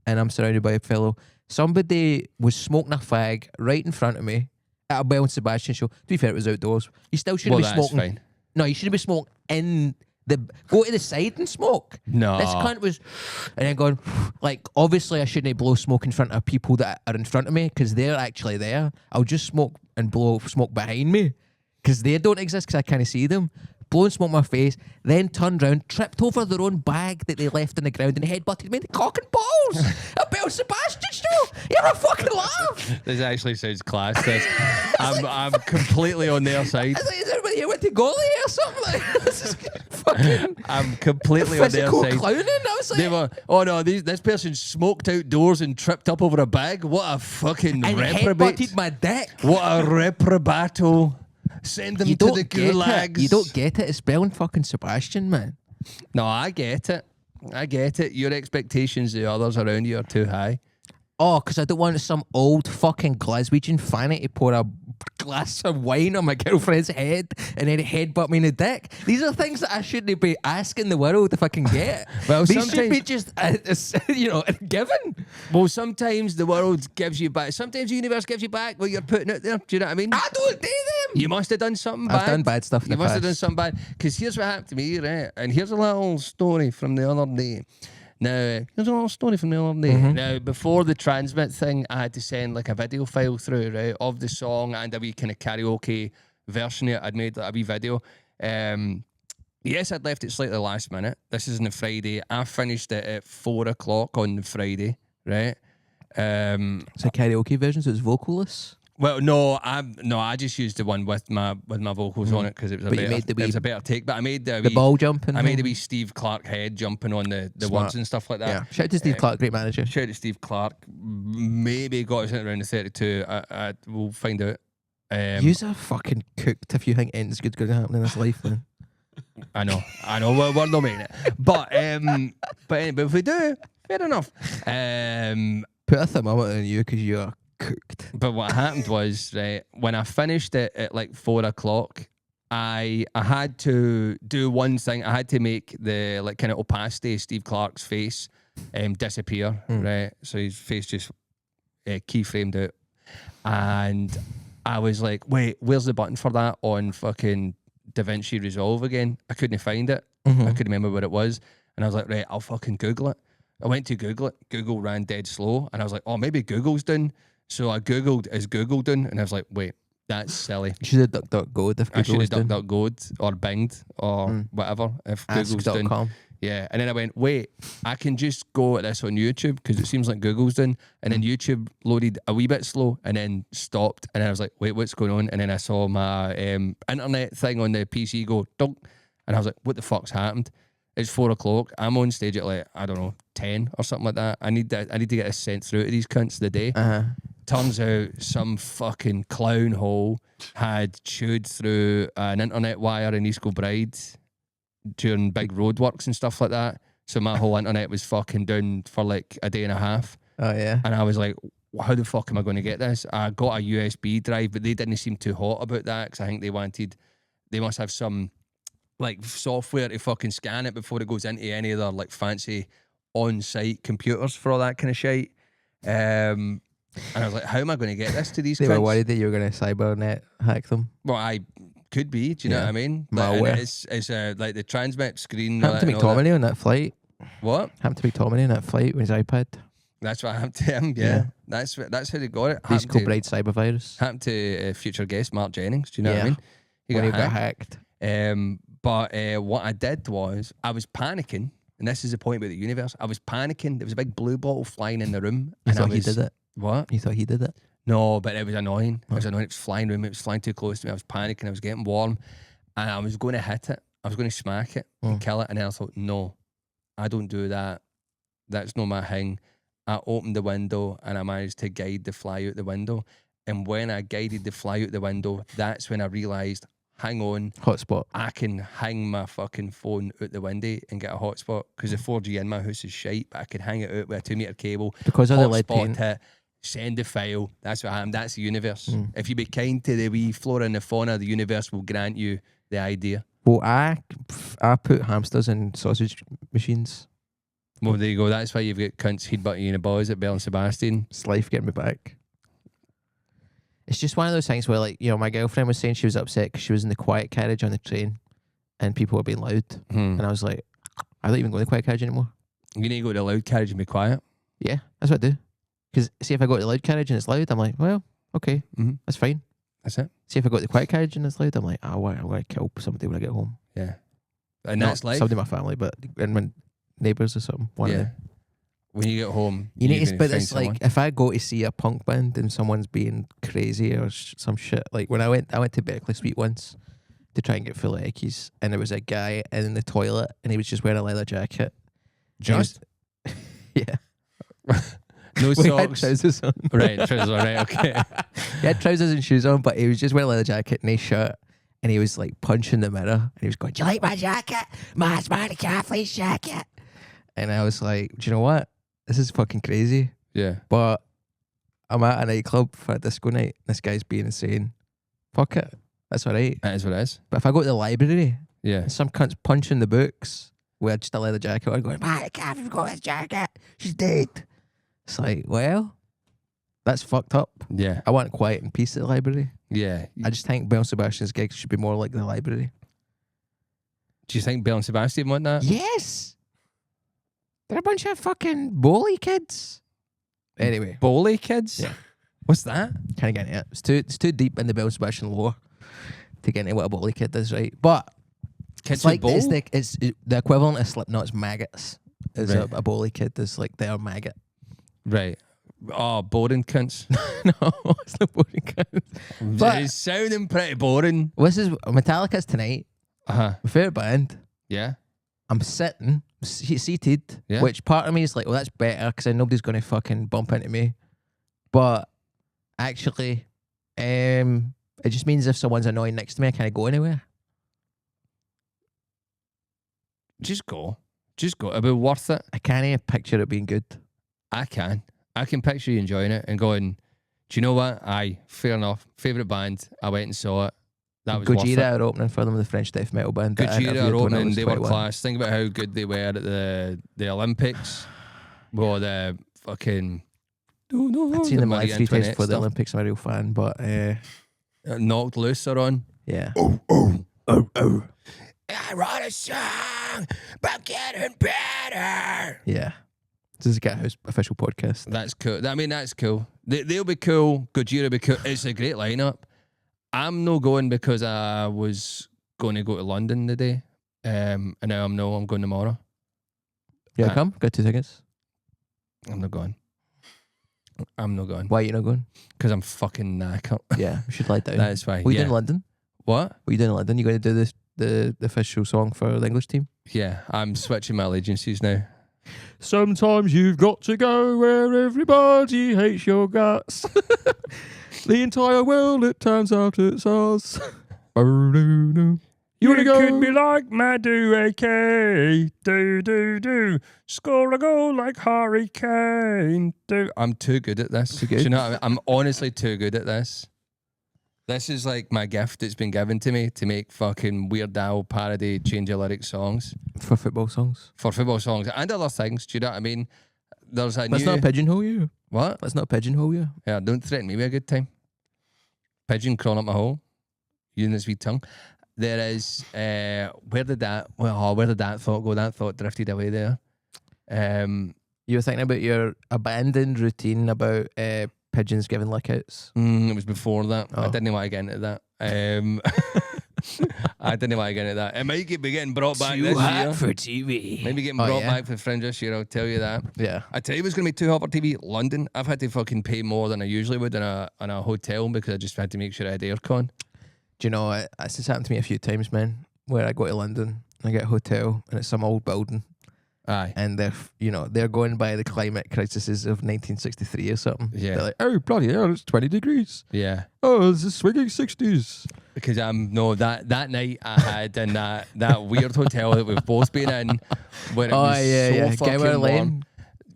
and I'm surrounded by a fellow. Somebody was smoking a fag right in front of me at a Bell and Sebastian show. To be fair, it was outdoors. You still shouldn't Well, be that's smoking. fine. No, you shouldn't be smoking in the... Go to the side and smoke. No. This cunt was... And then going... Like, obviously I shouldn't blow smoke in front of people that are in front of me because they're actually there. I'll just smoke and blow smoke behind me because they don't exist because I can't see them. Blowing smoke in my face, then turned round, tripped over their own bag that they left on the ground and headbutted me in the cock and balls. A Bell Sebastian show. You're a fucking laugh. This actually sounds class. I'm completely on their side. I was like, is everybody here went to goalie or something? Like, this is fucking I'm completely on their physical side. clowning. I was like... They were, oh no, this person smoked outdoors and tripped up over a bag. What a fucking and reprobate. headbutted my dick. What a reprobato. Send them to the gulags. You don't get it. It's Bell and fucking Sebastian, man. No, I get it. I get it. Your expectations of the others around you are too high. Oh, because I don't want some old fucking Glaswegian fanny to pour a glass of wine on my girlfriend's head and then headbutt me in the dick. These are things that I shouldn't be asking the world if I can get. Well, these should be just, given. Well, sometimes the world gives you back. Sometimes the universe gives you back what you're putting out there. Do you know what I mean? I don't do them. You must have done something bad. I've done bad stuff in You the must have past. done something bad. Because here's what happened to me, right? And here's a little story from the other day. Now, here's a little story from the other day. Now, before the transmit thing, I had to send like a video file through, right, of the song and a wee kind of karaoke version of it. I'd made like a wee video. Yes, I'd left it slightly last minute. This is on the Friday. I finished it at 4 o'clock on the Friday, right? It's a karaoke version, so it's vocalless. Well, I just used the one with my vocals on it because it was it was a better take. But I made the ball jumping. I made a wee Steve Clark head jumping on the words and stuff like that. Yeah. Shout out to Steve Clark, great manager. Shout out to Steve Clark. Maybe got us in around the 32. I we'll find out. Yous are fucking cooked if you think anything's good going to happen in this life, man. I know. We're not making it. But if we do, fair enough. Put a thermometer on you because you are cooked. But what happened was, right, when I finished it at like 4 o'clock, I had to do one thing. I had to make the like kind of opacity of Steve Clark's face disappear, right? So his face just keyframed out. And I was like, wait, where's the button for that on fucking DaVinci Resolve again? I couldn't find it. I couldn't remember what it was. And I was like, right, I'll fucking Google it. I went to Google it. Google ran dead slow. And I was like, oh, maybe Google's done. So I Googled, is Google done? And I was like, wait, that's silly. You should have DuckDuckGo'd if Google was done. I should have DuckDuckGo'd or Binged or whatever if Google's done. Ask.com. Yeah. And then I went, wait, I can just go at this on YouTube because it seems like Google's done. And then YouTube loaded a wee bit slow and then stopped. And I was like, wait, what's going on? And then I saw my internet thing on the PC go, dunk. And I was like, what the fuck's happened? It's 4 o'clock. I'm on stage at like, I don't know, 10 or something like that. I need to get this sent through to these cunts of the day. Turns out some fucking clown hole had chewed through an internet wire in East Kilbride during big roadworks and stuff like that. So my whole internet was fucking down for like a day and a half. Oh, yeah. And I was like, how the fuck am I going to get this? I got a USB drive, but they didn't seem too hot about that because I think they must have some like software to fucking scan it before it goes into any of their like fancy on-site computers for all that kind of shit. And I was like, how am I going to get this to these They cunts? were worried that you were going to cybernet hack them. Well, I could be. Do you know what I mean? Like, malware. It's like the transmit screen. Happened to McTominay on that flight. What? Happened to McTominay on that flight with his iPad. That's what happened to him. Yeah. That's how they got it. These Kilbride cyber virus. Happened to future guest Mark Jennings. Do you know what I mean? He got hacked. But what I did was I was panicking, and this is the point about the universe. I was panicking. There was a big blue bottle flying in the room. You thought he did it? What? You thought he did it? No, but it was annoying. It was annoying. It was flying around me. It was flying too close to me. I was panicking. I was getting warm. And I was going to hit it. I was going to smack it and kill it. And then I thought, no, I don't do that. That's not my thing. I opened the window and I managed to guide the fly out the window. And when I guided the fly out the window, that's when I realised, hang on. Hotspot. I can hang my fucking phone out the window and get a hotspot because the 4G in my house is shite, but I can hang it out with a 2 metre cable. Because of the lead paint. It, send a file. That's what happened. That's the universe. If you be kind to the wee flora and the fauna, the universe will grant you the idea. Well, I put hamsters in sausage machines. Well, there you go. That's why you've got cunts headbutting you in the balls at Bell and Sebastian. It's life getting me back. It's just one of those things where, like, you know, my girlfriend was saying she was upset because she was in the quiet carriage on the train and people were being loud. And I was like, I don't even go in the quiet carriage anymore. You need to go to the loud carriage and be quiet. Yeah, that's what I do. Because see, if I go to the loud carriage and it's loud, I'm like, well, okay, that's fine. That's it. See, if I go to the quiet carriage and it's loud, I'm like, oh, I'm going to kill somebody when I get home. Yeah. And Not that's life. somebody in my family, but and my neighbours or something. One of them. When you get home, You need to, but it's like if I go to see a punk band and someone's being crazy or some shit. Like when I went to Berkeley Sweet once to try and get full of eckies, and there was a guy in the toilet and he was just wearing a leather jacket. Just? Yeah. No We had socks. trousers on. Right, trousers on, right, okay. He had trousers and shoes on, but he was just wearing a leather jacket and a shirt. And he was like punching the mirror and he was going, "Do you like my jacket? My Smarty Catfleece jacket." And I was like, do you know what? This is fucking crazy. Yeah. But I'm at a nightclub for a disco night. This guy's being insane. Fuck it. That's all right. That is what it is. But if I go to the library Yeah. and some cunt's punching the books with just a leather jacket on, going, man, I can't go with this jacket. She's dead. It's like, well, that's fucked up. Yeah. I want quiet and peace at the library. Yeah. I just think Bell Sebastian's gigs should be more like the library. Do you think Bill and Sebastian want that? Yes. They're a bunch of fucking bully kids. Anyway. Bowley kids? Yeah. What's that? Can't get into it. It's too deep in the Bell Sebastian lore to get into what a bully kid is, right? But Kids it's like who bowl? it's the equivalent of Slipknot's maggots. Is Right. a bully kid is like their maggot. Right. Oh, boring cunts. No, it's not boring kids. But- It's sounding pretty boring. This is Metallica's tonight. Uh-huh. My favorite band. Yeah. I'm seated, Yeah. which part of me is like, well, that's better because then nobody's going to fucking bump into me. But actually, it just means if someone's annoying next to me, I can't go anywhere. Just go. Just go. It'll be worth it. I can't picture it being good. I can. I can picture you enjoying it and going, do you know what? Aye, fair enough. Favourite band. I went and saw it. That was worth Gojira it. are opening for them, the French death metal band. that I Gojira interviewed are when I opening. was They were 21. class. Think about how good they were at the Olympics. Well, the fucking... I've seen them live 3 times Antoinette for the stuff. Olympics. I'm a real fan, but Knocked Loose are on. yeah. I wrote a song, but I'm getting better. Yeah. This is a Get House official podcast. That's cool. I mean, that's cool. They'll be cool. Gojira will be cool. It's a great lineup. I'm no going because I was going to go to London today. And now I'm going tomorrow. Yeah, come. Got 2 tickets. I'm not going. I'm not going. Why are you not going? Because I'm fucking knackered. Yeah, we should lie down. That is why. What are you Yeah. doing in London? What? What are you doing in London? You going to do this the official song for the English team? Yeah, I'm switching my allegiances now. Sometimes you've got to go where everybody hates your guts. The entire world, it turns out it's us. You could be like Madueke, do. Score a goal like Harry Kane, do. I'm too good at this. Too good? Do you know what I mean? I'm honestly too good at this. This is like my gift that's been given to me to make fucking Weird Al parody change of lyric songs For football songs. for football songs and other things. Do you know what I mean? There's a Let's new... not pigeonhole you. What? Let's not pigeonhole you. Yeah, don't threaten me with a good time. Pigeon crawling up my hole. You and this wee tongue. There is where did that thought go? That thought drifted away there. You were thinking about your abandoned routine about pigeons giving lickouts. It was before that. I Oh. didn't want to get into that. I didn't want to get into that. It might be getting brought back this year. for TV. Maybe getting Oh, brought yeah? back for the Fringe this year, I'll tell you that. Yeah. I tell you what's going to be too hot for TV. London. I've had to fucking pay more than I usually would in a hotel because I just had to make sure I had aircon. Do you know, it's just happened to me a few times, man, where I go to London, I get a hotel, and it's some old building, Aye. and they're going by the climate crises of 1963 or something. Yeah. They're like, oh, bloody hell, it's 20 degrees. Yeah. Oh, it's a swinging 60s. Because that night I had in that weird hotel that we've both been in where it was so fucking Gower warm. Lane,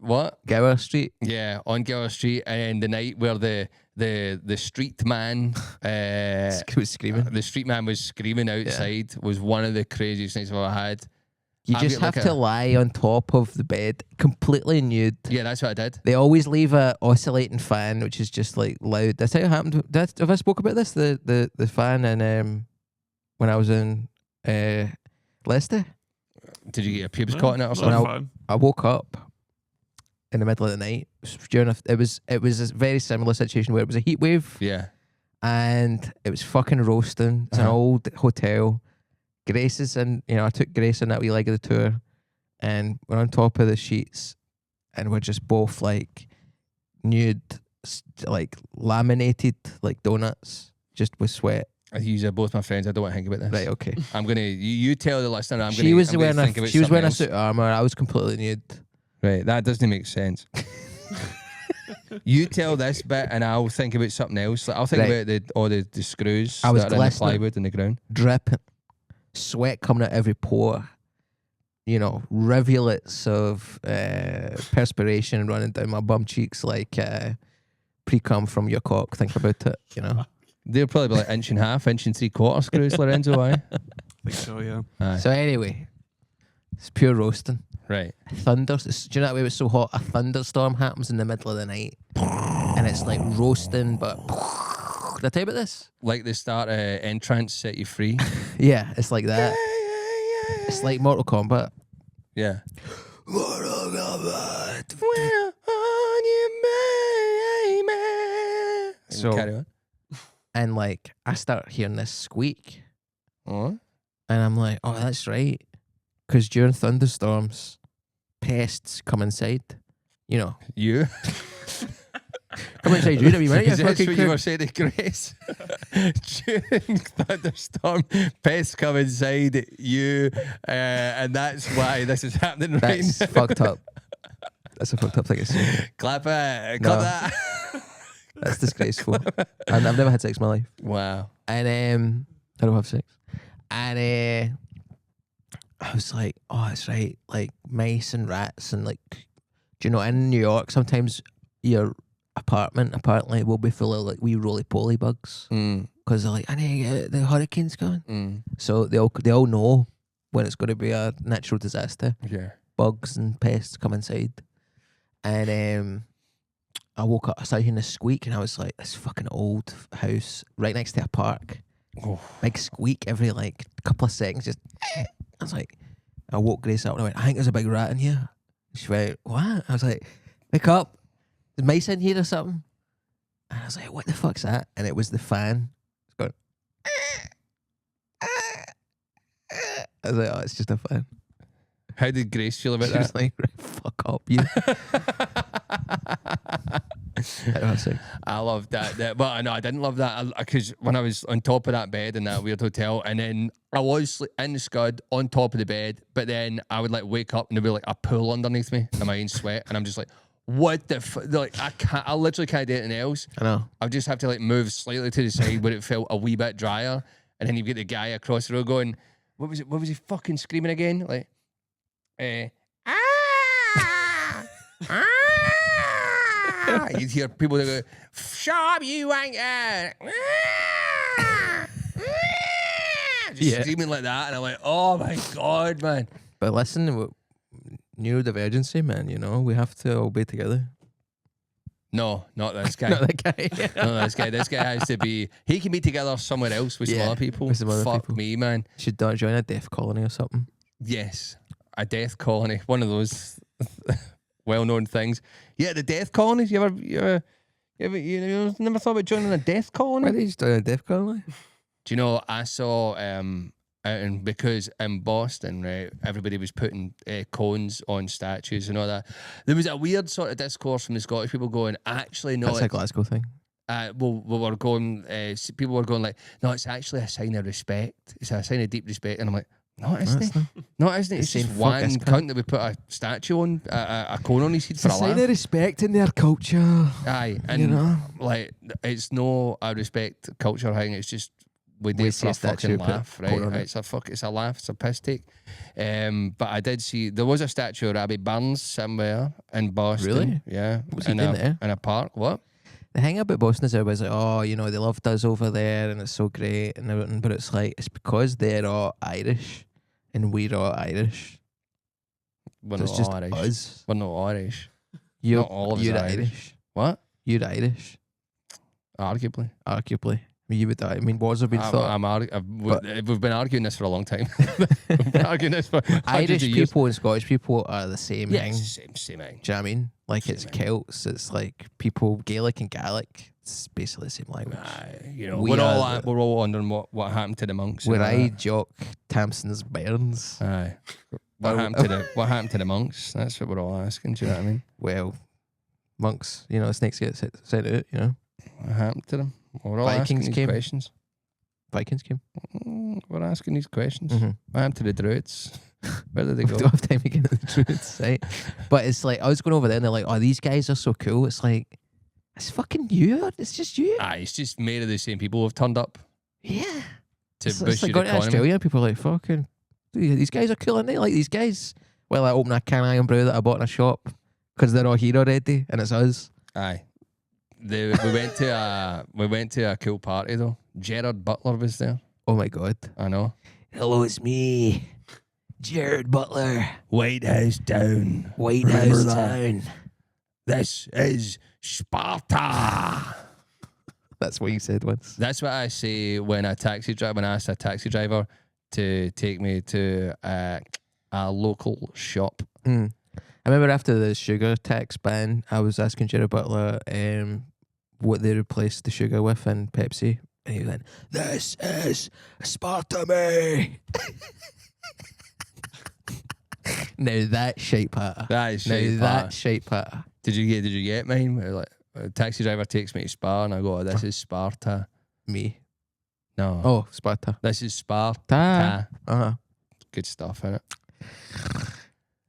What? Gower Street. Yeah, on Gower Street, and the night where the street man Was screaming. the street man was screaming outside was one of the craziest nights I've ever had. You I've just got have like to a- lie on top of the bed, completely nude. Yeah, that's what I did. They always leave a oscillating fan, which is just like loud. That's how it happened. Have I spoke about this? The fan and when I was in Leicester, Did you get your pubes No, caught in it or not something? fun. I woke up in the middle of the night it was a very similar situation where it was a heat wave Yeah. and it was fucking roasting. It's an Uh-huh. old hotel. Grace is in, I took Grace on that wee leg of the tour, and we're on top of the sheets, and we're just both like nude, like laminated like donuts, just with sweat. These are both my friends. I don't want to think about this. Right, okay. I'm gonna. You tell the listener. I'm She gonna. was I'm gonna wearing think about she was something wearing a else. suit of armor. I was completely nude. Right, that doesn't make sense. You tell this bit, and I'll think about something else. Like, I'll think Right. about all the screws I was that are in the glistening. plywood in the ground. Dripping, sweat coming out every pore. Rivulets of perspiration running down my bum cheeks like pre-cum from your cock. Think about it, They'll probably be like inch and a half, inch and 3/4 screws, Lorenzo, aye? I think so, yeah. Aye. So anyway, it's pure roasting. Right. Do you know that way it was so hot? A thunderstorm happens in the middle of the night, and it's like roasting. But did I tell you about this? Like the start entrance set you free. Yeah, it's like that. It's like Mortal Kombat. Yeah. Mortal Kombat. We're on you, baby. So- Carry on. And like I start hearing this squeak, Oh. and I'm like, oh, that's right, because during thunderstorms, pests come inside. You know, You? come inside you. Right? Is that what you were saying to Grace? During thunderstorm, pests come inside you, and that's why this is happening right That's now. fucked up. That's a fucked up thing to say. Clap it. No. Clap that. That's disgraceful. And I've never had sex in my life. Wow. And I don't have sex. And I was like, oh, that's right. Like mice and rats and like, do you know, in New York, sometimes your apartment apparently will be full of like wee roly-poly bugs because they're like, I need to get the hurricane's coming. So they all know when it's going to be a natural disaster. Yeah. Bugs and pests come inside. And I woke up, I started hearing a squeak, and I was like, this fucking old house right next to a park. Oh. Big squeak every like couple of seconds. Just, I was like, I woke Grace up and I went, I think there's a big rat in here. She went, what? I was like, wake up. There's mice in here or something? And I was like, what the fuck's that? And it was the fan. It's going, I was like, oh, it's just a fan. How did Grace feel about She that? was like, fuck up, you. I don't have sex. I loved that. But no, I didn't love that because when I was on top of that bed in that weird hotel, and then I was in the scud on top of the bed, but then I would like wake up and there'd be like a pool underneath me and my own sweat, and I'm just like, what the like I literally can't do anything else. I know. I would just have to like move slightly to the side where it felt a wee bit drier, and then you get the guy across the road going, what was he fucking screaming again? Like, you'd hear people that go, shut up, you wanker. Just screaming like that, and I'm like, oh my God, man. But listen, neurodivergency, man, you know, we have to all be together. No, not this guy. Not that guy. No, this guy. This guy has to be. He can be together somewhere else with some Yeah, other people. with some other Fuck people. me, man. Should join a death colony or something. Yes, a death colony. One of those well-known things. Yeah, the death colonies. You never thought about joining a death colony? Why did you join a death colony? Do you know? I saw and because in Boston, right, everybody was putting cones on statues and all that. There was a weird sort of discourse from the Scottish people going, actually, no. That's a Glasgow thing. Well, we were going. People were going like, no, it's actually a sign of respect. It's a sign of deep respect, and I'm like, no, it isn't. No, it isn't. It's Same just one fuck, cunt that we put a statue on, a cone on his head for a laugh. respect in their culture. Aye, and You know? like it's no a respect culture thing. It's just we do We it for see a a statue, fucking put laugh, a cone right? on it. It's a laugh. It's a piss take. But I did see there was a statue of Robbie Burns somewhere in Boston. Really? Yeah. What's he in doing a, there? In a park. What? The thing about Boston is everybody's like, oh, you know, they loved us over there and it's so great and everything. But it's like, it's because they're all Irish and we're all Irish. We're So it's not just Irish. us. We're not Irish. You're, Not all of us you're are Irish. What? You're Irish, Arguably. arguably. You would, I mean, wars have been thought. We've been arguing this for a long time. We've been arguing this for hundreds Irish of years. people and Scottish people are the same Yeah, thing. it's the same thing. Do you know what I mean? Like Same it's thing. Celts, it's like people, Gaelic and Gaelic. It's basically the same language. You know, We we're all are the- we're all wondering what happened to the monks. Where and all I jock Tamsin's Bairns. that. Aye. Well- What happened to the monks? That's what we're all asking. Do you know what I mean? Well, monks, you know, snakes get sent out, you know. What happened to them? We're all Vikings asking these came. questions. Vikings came. We're asking these questions. Mhm. What happened to the druids? Where did they We go? don't have time to get into the truth, right? But it's like, I was going over there and they're like, oh, these guys are so cool. It's like, it's fucking you. It's just you. Aye, it's just made of the same people who have turned up Yeah. to It's boost like your going to economy. Australia, people are like, fucking, these guys are cool, aren't they? Like these guys. Well, I open a can of Iron Brew that I bought in a shop because they're all here already and it's us. Aye. we went to a cool party though. Gerard Butler was there. Oh my God. I know. Hello, it's me, Jared Butler. White House down. White Remember House that? Town. This is Sparta. That's what you said once. That's what I say when I ask a taxi driver to take me to a local shop. I remember after the sugar tax ban, I was asking Jared Butler what they replaced the sugar with in Pepsi. And he went, "This is Sparta me." Now that shape patter. That is Now shite that patter. shape patter. Did you get mine? Where, like, a taxi driver takes me to Spa and I go, "This is Sparta." Me. No. Oh, Sparta. This is Sparta. Ta. Uh-huh. Good stuff, innit?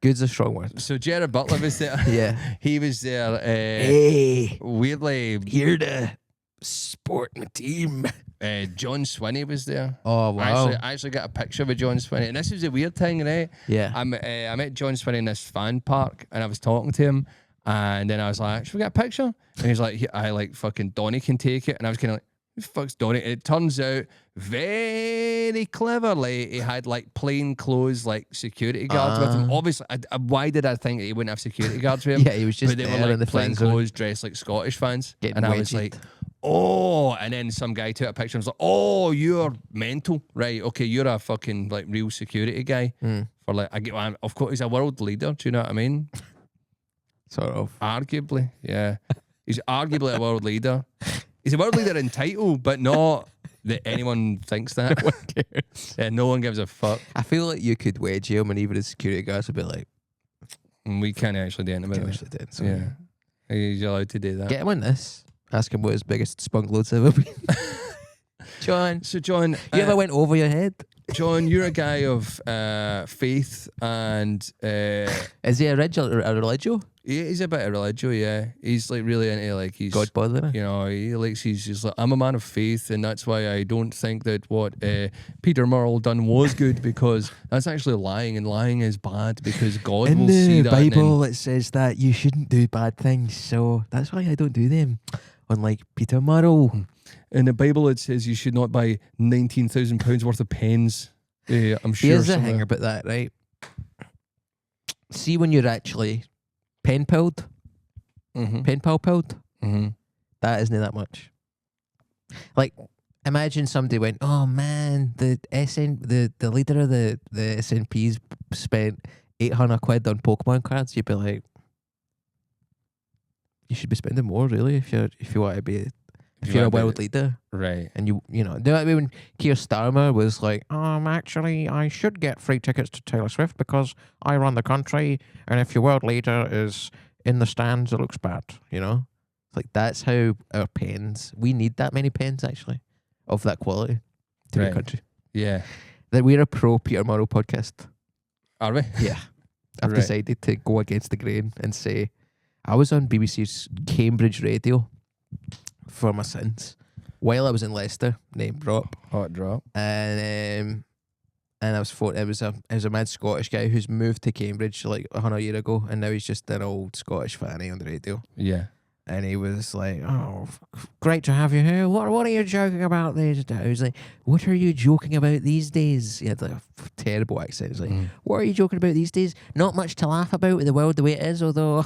Good's a strong word. So Jared Butler was there. Yeah. He was there. Hey, Weirdly, here to support my team. John Swinney was there. Oh, wow. I actually got a picture with John Swinney. And this was a weird thing, right? Yeah. I met John Swinney in this fan park and I was talking to him. And then I was like, "Should we get a picture?" And he's like, "I like fucking Donny can take it." And I was kind of like, "Who the fuck's Donny?" And it turns out very cleverly he had like plain clothes like security guards with him. Obviously, why did I think that he wouldn't have security guards with him? Yeah, he was just But they there were in like the plain fan zone. clothes, dressed like Scottish fans. Getting And I was wedged. like, "Oh," and then some guy took a picture and was like, "Oh, you're mental, right? Okay, you're a fucking like real security guy." For like, of course, he's a world leader. Do you know what I mean? Sort of. Arguably, yeah. He's arguably a world leader. He's a world leader in title, but not that anyone thinks that. No one cares. Yeah, no one gives a fuck. I feel like you could wedge him and even the security guards would be like, And we can't actually do anything "Get about what it. they did." So Yeah. He's allowed to do that. Get him on this. Ask him what his biggest spunk loads ever been. John, So, John, you ever went over your head? John, you're a guy of faith and Is he a religio? he's a bit of religio, yeah. He's like really into like he's God botherer. you know, he likes he's just like, "I'm a man of faith and that's why I don't think that what Peter Murrell done was good because that's actually lying and lying is bad because God In will see the that." and then- Bible, it says that you shouldn't do bad things, so that's why I don't do them. Unlike Peter Murrell. in the Bible it says you should not buy £19,000 worth of pens. I'm sure Here's the somewhere- thing about that, right? See when you're actually pen pilled, pen pal pilled, that isn't that much. Like, imagine somebody went, "Oh man, the leader of the SNP's spent 800 quid on Pokemon cards." You'd be like, you should be spending more, really, if you want to be if you're a world leader. Right. And you know, do you know what I mean? When Keir Starmer was like, actually, I should get free tickets to Taylor Swift because I run the country, and if your world leader is in the stands, it looks bad, you know? Like, that's how our pens, we need that many pens, actually, of that quality to the Right. country. Yeah. That we're a pro Peter Murrell podcast. Are we? Yeah. I've Right. decided to go against the grain and say, I was on BBC's Cambridge radio for my sins while I was in Leicester, name drop, Hot drop. and I was it was a mad Scottish guy who's moved to Cambridge like 100 years ago, and now he's just an old Scottish fanny on the radio, Yeah. and he was like, "Oh, great to have you here. What are you joking about these days?" I was like, "What are you joking about these days?" He had like a terrible accent. He's like, "What are you joking about these days? Not much to laugh about with the world the way it is, although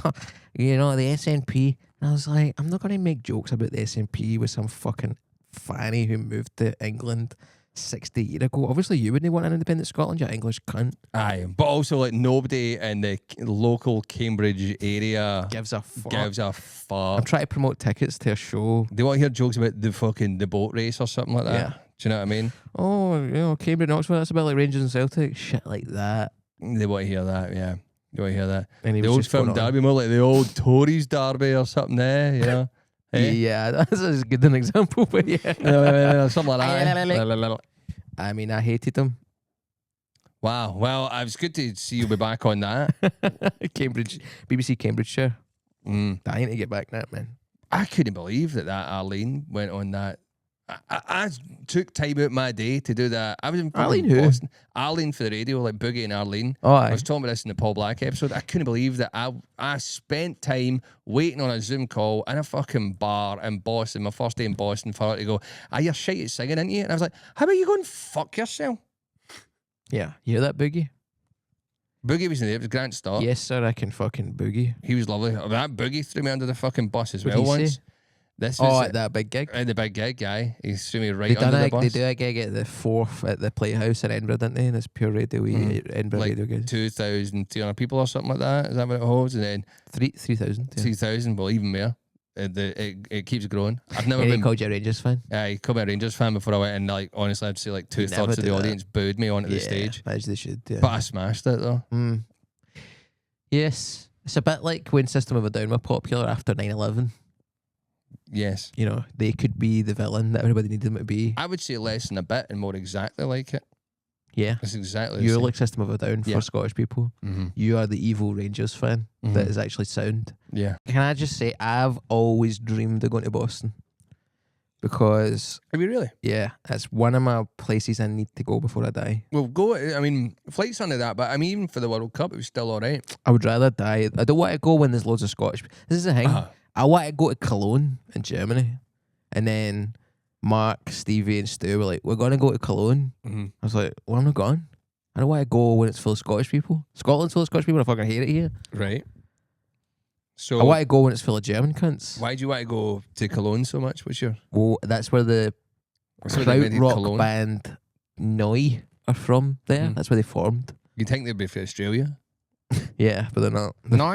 you know the SNP." And I was like, I'm not going to make jokes about the SNP with some fucking fanny who moved to England 60 years ago. Obviously, you wouldn't want an independent Scotland, you English cunt. Aye, but also like nobody in the local Cambridge area Gives a fuck. gives a I'm fuck. trying to promote tickets to a show. They want to hear jokes about the boat race or something like that. Yeah. Do you know what I mean? Oh, you know, Cambridge and Oxford, that's about like Rangers and Celtic. Shit like that. They want to hear that, yeah. They want to hear that. And he The was old just going film on. derby, more like the old Tories derby or something there, you know? Eh? Yeah, that's as good an example, but yeah. Something like that. I mean, I hated them. Wow. Well, it's good to see you be back on that. Cambridge, BBC Cambridgeshire. Mm. Dying to get back that, man. I couldn't believe that Arlene went on that I took time out my day to do that. I was in Arlene who? Boston. Arlene for the radio, like Boogie and Arlene. Oh, I aye. was talking about this in the Paul Black episode. I couldn't believe that I spent time waiting on a Zoom call in a fucking bar in Boston, my first day in Boston, for her to go, you're shite at singing, aren't you? And I was like, how about you go and fuck yourself? Yeah, you hear that, Boogie? Boogie was in there. It was Grant Stott. Yes, sir, I can fucking Boogie. He was lovely. That Boogie threw me under the fucking bus as What'd well he once. say? This was At that big gig? the big gig guy. He threw me right under the bus. They do a gig at the 4th at the Playhouse in Edinburgh, didn't they? And it's pure radio, Edinburgh like radio gigs. 2,300 people or something like that. Is that what it holds? And then 3,000. Yeah. 3,000, well, even more. It keeps growing. I've never And he been. called you a Rangers fan? I called me a Rangers fan before I went, and like honestly, I'd say like never 2/3 of do the that. audience booed me onto the stage. As they should, yeah. But I smashed it though. Yes. It's a bit like when System of a Down were popular after 9/11. Yes, You know, they could be the villain that everybody needed them to be. I would say less than a bit and more exactly like it. Yeah. It's exactly. You're the like System of a Down Yeah. for Scottish people. same. You are the evil Rangers fan that Mhm. is actually sound. Yeah. Can I just say, I've always dreamed of going to Boston because, Are we really? yeah, it's one of my places I need to go before I die. Well, go. I mean, flights under that, but I mean, even for the World Cup, it was still all right. I would rather die. I don't want to go when there's loads of Scottish. This is the thing. Uh-huh. I want to go to Cologne in Germany. And then Mark, Stevie, and Stu were like, we're going to go to Cologne. Mm-hmm. I was like, well, I'm not going. I don't want to go when it's full of Scottish people. Scotland's full of Scottish people. I fucking hate it here. Right. So I want to go when it's full of German cunts. why do you want to go to Cologne so much? What's your Well, that's where the what's where they invented krautrock Cologne? band Noi are from there. Mm. That's where they formed. You'd think they'd be from Australia. Yeah, but they're not. No.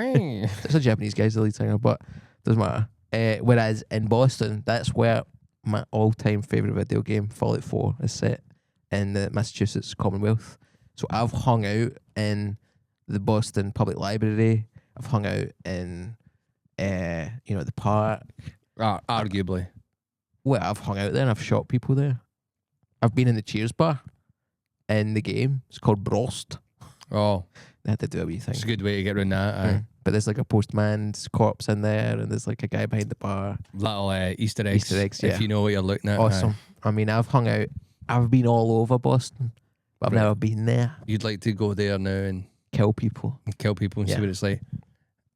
It's a Japanese guy's the lead singer, but doesn't matter. Whereas in Boston, that's where my all-time favourite video game, Fallout 4, is set in the Massachusetts Commonwealth. So I've hung out in the Boston Public Library. I've hung out in, the park. Arguably. Well, I've hung out there and I've shot people there. I've been in the Cheers bar in the game. It's called Brost. Oh, They had to do a wee thing. it's a good way to get around that. Aye. Mm. But there's like a postman's corpse in there, and there's like a guy behind the bar. Little Easter eggs. Easter eggs, yeah. If you know what you're looking at. Awesome. I mean, I've hung out. I've been all over Boston, but I've Right. never been there. You'd like to go there now and Kill people. kill people and Yeah. see what it's like.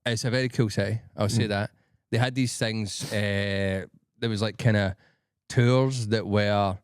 It's a very cool city. I'll say Mm. that. They had these things. There was like kind of tours that were.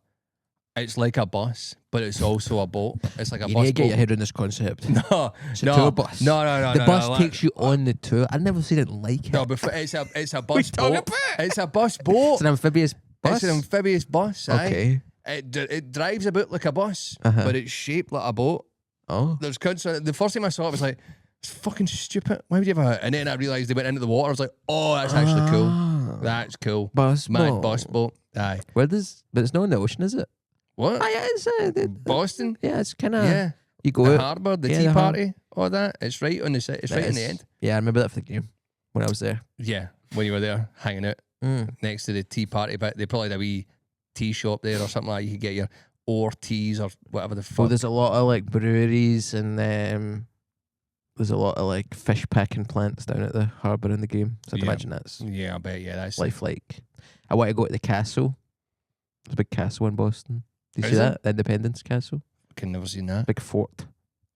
It's like a bus, but it's also a boat. It's like a You bus need to get boat. your head around this concept. No, It's a no, tour bus. no. The no, bus no, takes you on the tour. I've never seen it like it. No, but it's a bus talking boat. It's a bus boat. It's an amphibious bus. It's an amphibious bus. Aye. Okay. It drives about like a bus, Uh-huh. but it's shaped like a boat. Oh. There's cunts on it. The first time I saw it, I was like, it's fucking stupid. Why would you have a... And then I realised they went into the water. I was like, oh, that's actually cool. Ah. That's cool. Bus Mad boat. bus boat. Aye. But it's not in the ocean, is it? What? Oh, yeah, it's Boston? Yeah, it's kind of. Yeah. You go The out. harbour, the Yeah, tea the party, all that. It's right on the side. It's That right in the is- end. Yeah, I remember that for the game when I was there. Yeah. When you were there, hanging out next to the tea party. But they probably had a wee tea shop there or something like that. You could get your or teas or whatever the Well, fuck. there's a lot of like breweries and there's a lot of like fish packing plants down at the harbour in the game. So I'd Yeah. imagine that's Yeah, I bet. Yeah, that's... lifelike. I want to go to the castle. There's a big castle in Boston. Did you see Is there? that? The Independence Castle. I can never seen that. Big fort.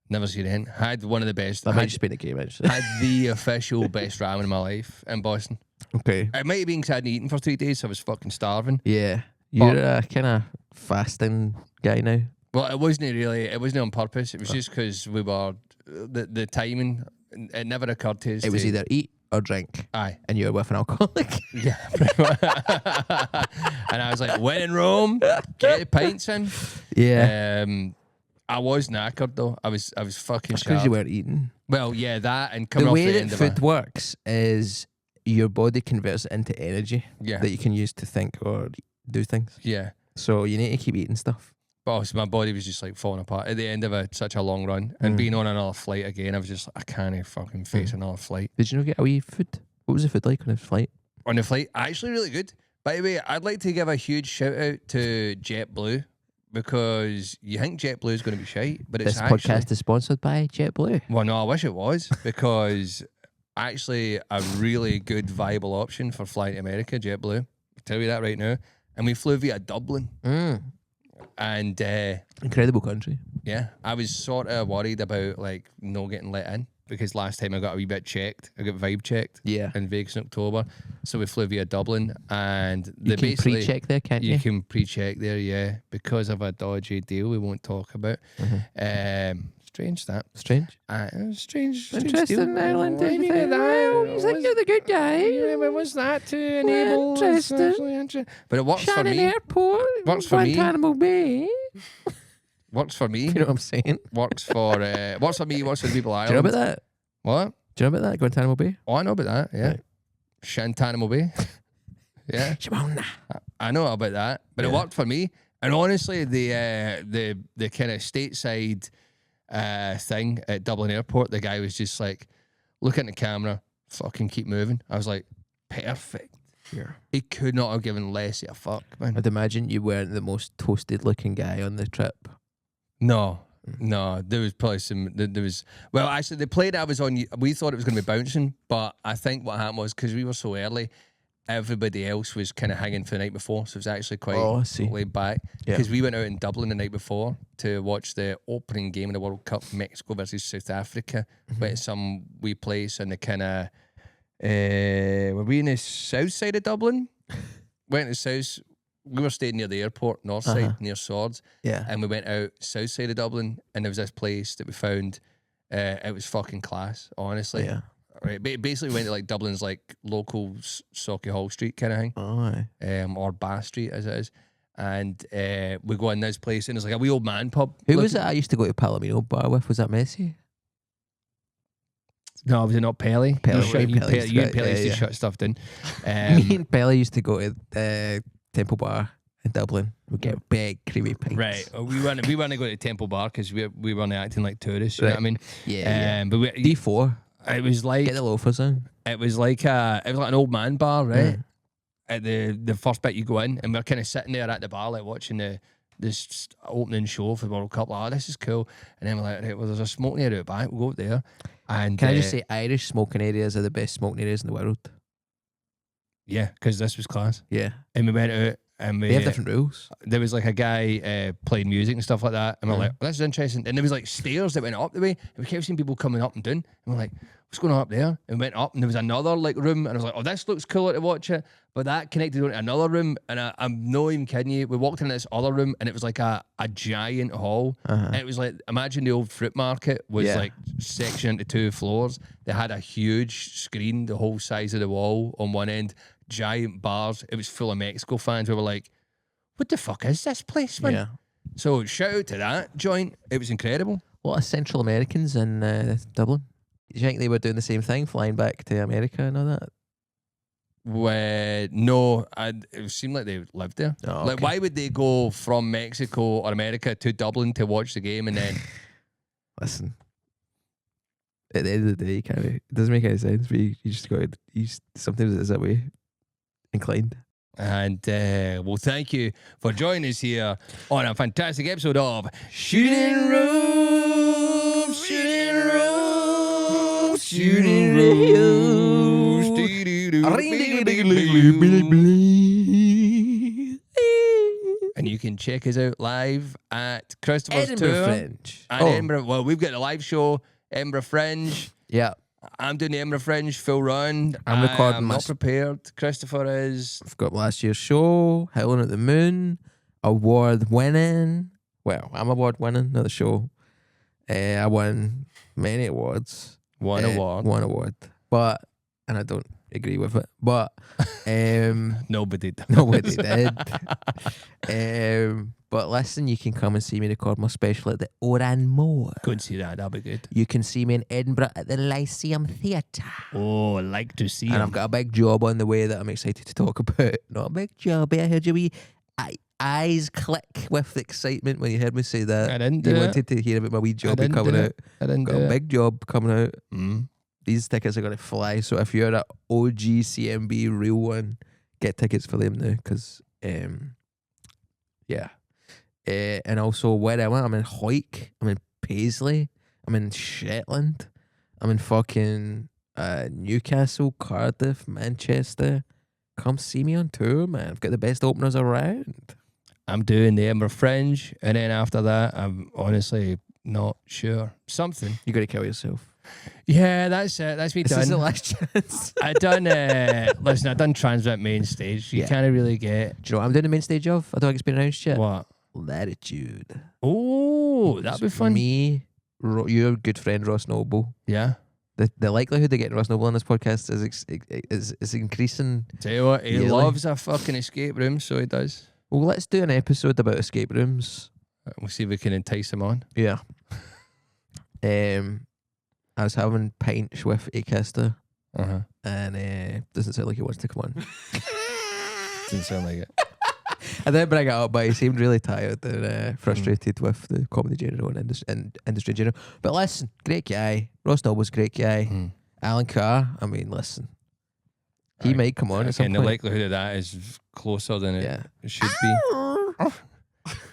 Never seen it. Had one of the best. That might Had, just be in the game, actually. had the official best ramen in my life in Boston. Okay. It might have been because I hadn't eaten for 3 days, so I was fucking starving. Yeah. You're a kind of fasting guy now. Well, it wasn't really. It wasn't on purpose. It was just because we were the timing. It never occurred to us. It was to- either eat or drink, Aye. and you were with an alcoholic. Yeah. And I was like, when in Rome, get the pints in. Yeah. I was knackered though. I was fucking That's because sharp. you weren't eating. Well, yeah, that and coming The off way the that end of food works is your body converts it into energy Yeah. that you can use to think or do things. Yeah. So you need to keep eating stuff. But my body was just like falling apart at the end of such a long run. And being on another flight again, I was just like, I can't fucking face another flight. Did you not get a wee food? What was the food like on a flight? On the flight, actually really good. By the way, I'd like to give a huge shout out to JetBlue because you think JetBlue is going to be shite, but it's This actually... podcast is sponsored by JetBlue. Well, no, I wish it was because actually a really good, viable option for flying to America, JetBlue. I'll tell you that right now. and we flew via Dublin. And incredible country. yeah, I was sort of worried about like not getting let in because last time I got a wee bit checked. I got vibe checked. Yeah. In Vegas in October, so we flew via Dublin, and You can basically pre-check there, can't you? you can pre-check there, yeah, because of a dodgy deal we won't talk about. Strange that. Strange. Strange. Interesting, deal. Ireland. Why do you do that? He's like, you're the good guy. Yeah, but what's that to enable? Interesting. But it works for Shannon me. Airport. Works for me. Guantanamo Bay. Works for me. You know what I'm saying? Works for me. Works for the people of Do you know Ireland. about that? What? Do you know about that, Guantanamo Bay? Oh, I know about that. Yeah. Right. Shantanamo Bay. Yeah. Shimona. I know about that, but it Yeah. worked for me. And honestly, the kind of stateside thing at Dublin Airport, the guy was just like, look at the camera, fucking keep moving. I was like, perfect. Yeah. He could not have given less of a fuck, man. I'd imagine you weren't the most toasted looking guy on the trip. No, there was probably some. There was well, actually, the plane I was on, we thought it was going to be bouncing, but I think what happened was because we were so early, everybody else was kind of hanging for the night before, so it was actually quite I see. laid back. Yeah. Because we went out in Dublin the night before to watch the opening game of the World Cup, Mexico versus South Africa. Went to some wee place in the kind of were we in the south side of Dublin? Went to south. We were staying near the airport, north side, near Swords. Yeah. And we went out south side of Dublin, and there was this place that we found. It was fucking class, honestly. Yeah. Right. Basically, we went to like Dublin's like local Socky Hall Street kind of thing, Oh, or Bath Street as it is. And we go in this place, and it's like a wee old man pub. who was it I used to go to Palomino bar with? Was that Messi? No, was it not Pelly? Pelly, You and Pelly used to go- Pelly used to yeah. shut stuff down. Me and Pelly used to go to Temple Bar in Dublin. We'd get big, creamy pints. Right. We want to go to Temple Bar because we weren't acting like tourists. You know what I mean? Yeah. But D4. it was like Get the loafers on. it was like an old man bar, right? At the first bit you go in, and we're kind of sitting there at the bar, like watching this opening show for the World Cup. Like, oh, this is cool. And then we're like, right, well, there's a smoking area out back. We'll go up there. And Can I just say, Irish smoking areas are the best smoking areas in the world? yeah, because this was class. Yeah. And we went out, and They have different rules. there was like a guy playing music and stuff like that, and we're like, well, this is interesting. And there was like stairs that went up the way, and we kept seeing people coming up and down, and we're like, what's going on up there? And we went up, and there was another like room, and I was like, oh, this looks cooler to watch it. But that connected into another room, and I'm not even kidding you. We walked into this other room, and it was like a giant hall. And it was like, imagine the old fruit market was like sectioned into 2 floors. They had a huge screen, the whole size of the wall on one end, giant bars. It was full of Mexico fans. We were like, what the fuck is this place, man? Yeah. So shout out to that joint. It was incredible. A lot of Central Americans in Dublin. Do you think they were doing the same thing, flying back to America and all that? No, it seemed like they lived there. Oh, Like, okay. why would they go from Mexico or America to Dublin to watch the game and then? Listen, at the end of the day, it doesn't make any sense, but you just go, sometimes it's that way, inclined. And well, thank you for joining us here on a fantastic episode of Shooting Room, Shooting Room, Shooting Room. And you can check us out live at Christopher's Edinburgh Tour. Fringe. And Oh. Edinburgh. Well, we've got the live show, Edinburgh Fringe. Yeah. I'm doing the Edinburgh Fringe full run. I'm recording I'm my not prepared. Christopher is. I've got last year's show, Howling at the Moon, award winning. Well, I'm award winning, not the show. I won many awards. One award. One award. But, and I don't agree with it, but Nobody did. nobody did. But listen, you can come and see me record my special at the Oran Moor. Go and see that. That'll be good. You can see me in Edinburgh at the Lyceum Theatre. Oh, I like to see And I've got a big job on the way that I'm excited to talk about. Not a big job, I heard your wee eyes click with excitement when you heard me say that. I didn't do You it. wanted to hear about my wee job didn't coming do out. it. I didn't Got do a it. big job coming out. Mm. These tickets are going to fly. So if you're an OG CMB real one, get tickets for them now. Because, yeah. And also, where am I? I'm in Hoyk. I'm in Paisley. I'm in Shetland. I'm in fucking Newcastle, Cardiff, Manchester, come see me on tour, man. I've got the best openers around. I'm doing the Edinburgh Fringe, and then after that, I'm honestly not sure. Something. You got to kill yourself. Yeah, that's it. That's me This done. is the last chance. I done. Listen, I done Transmit main stage. You Yeah. can't really get Do you know what I'm doing the main stage of? I don't think it's been announced yet. what. Latitude. Oh, that'd be fun. Me, your good friend Ross Noble. Yeah. The likelihood of getting Ross Noble on this podcast is increasing. Tell you what, he Yearly. loves a fucking escape room, so he does. Well, let's do an episode about escape rooms. We'll see if we can entice him on. Yeah. I was having pints with Acaster, and doesn't sound like he wants to come on. Didn't sound like it. I didn't bring it up, but he seemed really tired and frustrated with the comedy general and industry in general. But listen, great guy. Ross Noble's great guy. Alan Carr, I mean, listen. He might come on at some And point. the likelihood of that is closer than Yeah. it should be.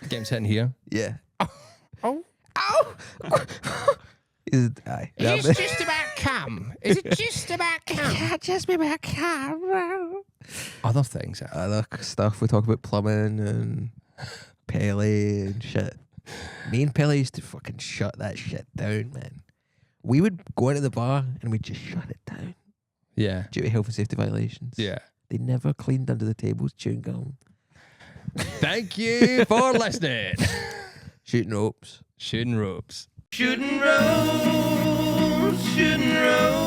Get him sitting here. Yeah. Oh. Ow! Aye. Is it just about Cam? Is it just about Cam? Can't just be about Cam. Other things. Other stuff, we talk about plumbing and Pele and shit. Me and Pele used to fucking shut that shit down, man. We would go into the bar and we'd just shut it down Yeah. due to health and safety violations. Yeah. They never cleaned under the tables chewing gum. Thank you for listening. Shooting ropes. Shooting ropes. Shooting ropes, shooting ropes.